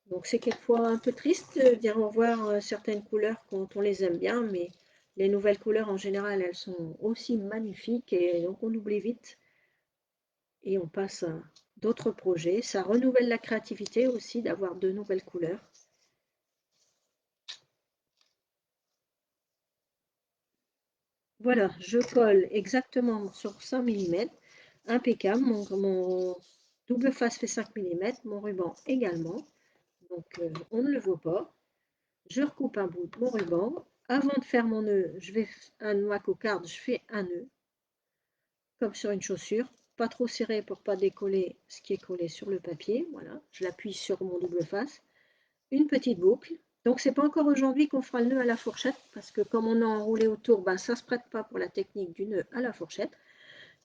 Donc c'est quelquefois un peu triste de dire au revoir à certaines couleurs quand on les aime bien, mais les nouvelles couleurs en général, elles sont aussi magnifiques et donc on oublie vite et on passe à d'autres projets. Ça renouvelle la créativité aussi d'avoir de nouvelles couleurs. Voilà, je colle exactement sur 5 mm, impeccable. Mon double face fait 5 mm, mon ruban également, donc on ne le voit pas. Je recoupe un bout de mon ruban. Avant de faire mon nœud, je vais un nœud à cocarde, je fais un nœud, comme sur une chaussure, pas trop serré pour pas décoller ce qui est collé sur le papier. Voilà, je l'appuie sur mon double face. Une petite boucle. Donc c'est pas encore aujourd'hui qu'on fera le nœud à la fourchette, parce que comme on a enroulé autour, ça se prête pas pour la technique du nœud à la fourchette.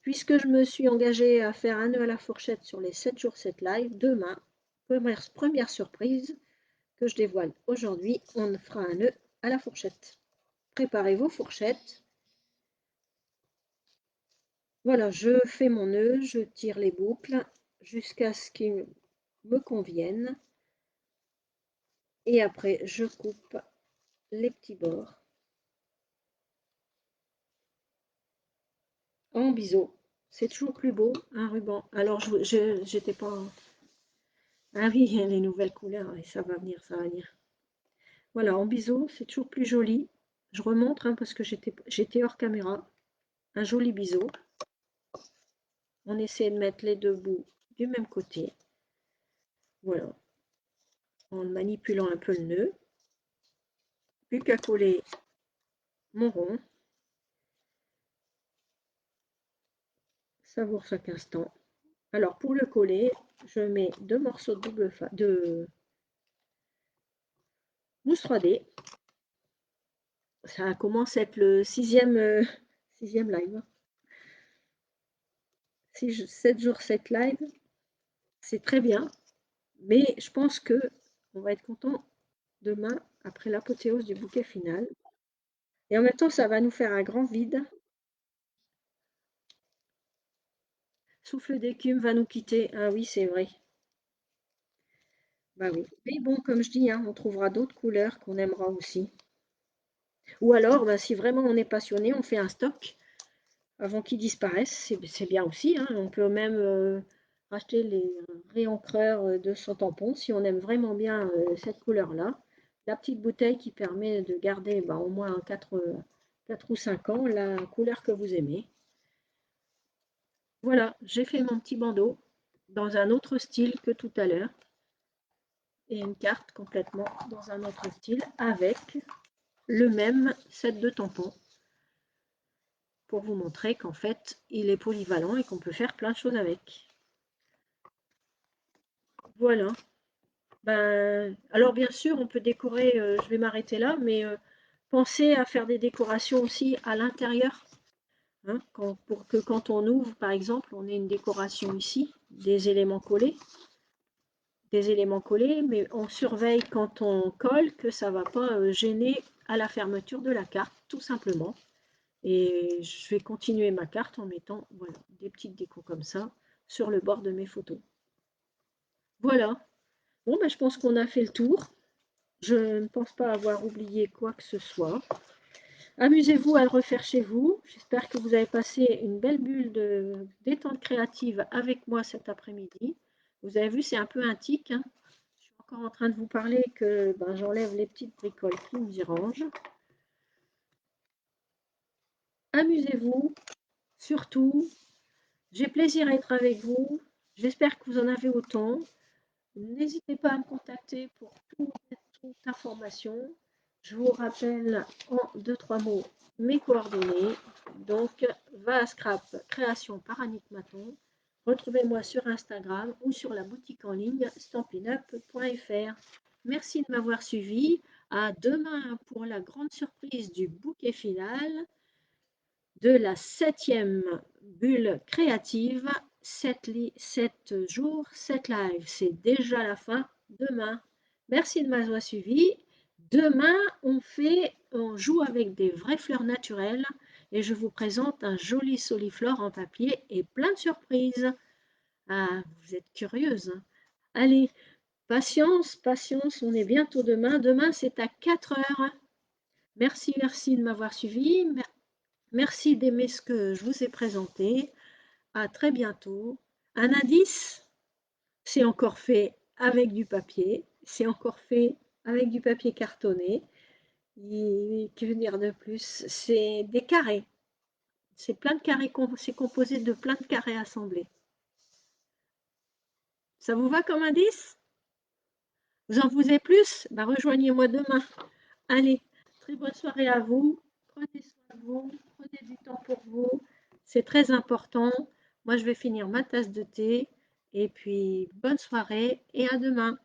Puisque je me suis engagée à faire un nœud à la fourchette sur les 7 jours 7 live, demain, première surprise que je dévoile aujourd'hui, on fera un nœud à la fourchette. Préparez vos fourchettes. Voilà, je fais mon nœud, je tire les boucles jusqu'à ce qu'ils me conviennent. Et après, je coupe les petits bords en biseau. C'est toujours plus beau, un ruban. Alors, j'étais pas... Ah oui, les nouvelles couleurs, et ça va venir, ça va venir. Voilà, en biseau, c'est toujours plus joli. Je remontre parce que j'étais hors caméra. Un joli biseau. On essaie de mettre les deux bouts du même côté. Voilà. En manipulant un peu le nœud. Plus qu'à coller mon rond. Savoure chaque instant. Alors pour le coller, je mets 2 morceaux de mousse 3D. Ça commence à être le sixième live. 7 jours 7 live, c'est très bien. Mais je pense que on va être content demain après l'apothéose du bouquet final. Et en même temps, ça va nous faire un grand vide. Souffle d'écume va nous quitter. Ah oui, c'est vrai. Bah oui. Mais bon, comme je dis, on trouvera d'autres couleurs qu'on aimera aussi. Ou alors, si vraiment on est passionné, on fait un stock avant qu'ils disparaissent. C'est bien aussi. On peut même racheter les réencreurs de son tampon si on aime vraiment bien cette couleur-là. La petite bouteille qui permet de garder au moins 4 ou 5 ans la couleur que vous aimez. Voilà, j'ai fait mon petit bandeau dans un autre style que tout à l'heure. Et une carte complètement dans un autre style avec le même set de tampons pour vous montrer qu'en fait il est polyvalent et qu'on peut faire plein de choses avec. Voilà. Alors bien sûr on peut décorer, je vais m'arrêter là, mais pensez à faire des décorations aussi à l'intérieur, pour que quand on ouvre par exemple on ait une décoration ici, des éléments collés, mais on surveille quand on colle que ça ne va pas gêner à la fermeture de la carte, tout simplement. Et je vais continuer ma carte en mettant des petites décos comme ça sur le bord de mes photos. Voilà. Bon, je pense qu'on a fait le tour. Je ne pense pas avoir oublié quoi que ce soit. Amusez-vous à le refaire chez vous. J'espère que vous avez passé une belle bulle de détente créative avec moi cet après-midi. Vous avez vu, c'est un peu un tic. Je suis encore en train de vous parler que j'enlève les petites bricoles qui me dérangent. Amusez-vous, surtout. J'ai plaisir à être avec vous. J'espère que vous en avez autant. N'hésitez pas à me contacter pour toute information. Je vous rappelle en 2-3 mots mes coordonnées. Donc, va à Scrap, création par Annick Maton. Retrouvez-moi sur Instagram ou sur la boutique en ligne stampinup.fr. Merci de m'avoir suivi. À demain pour la grande surprise du bouquet final de la 7e bulle créative. 7 jours, 7 lives. C'est déjà la fin demain. Merci de m'avoir suivi. Demain, on joue avec des vraies fleurs naturelles et je vous présente un joli soliflore en papier et plein de surprises. Ah, vous êtes curieuse, hein. Allez, patience, patience, on est bientôt demain. Demain, c'est à 4 heures. Merci de m'avoir suivi. Merci d'aimer ce que je vous ai présenté. À très bientôt. Un indice, c'est encore fait avec du papier. C'est encore fait avec du papier cartonné. Et que veut dire de plus? C'est des carrés. C'est plein de carrés, c'est composé de plein de carrés assemblés. Ça vous va comme indice? Vous en voulez plus? Bah, rejoignez-moi demain. Allez, très bonne soirée à vous. Prenez soin de vous. Prenez du temps pour vous. C'est très important. Moi, je vais finir ma tasse de thé. Et puis, bonne soirée et à demain.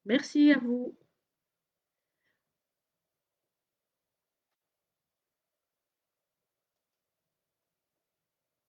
Merci à vous.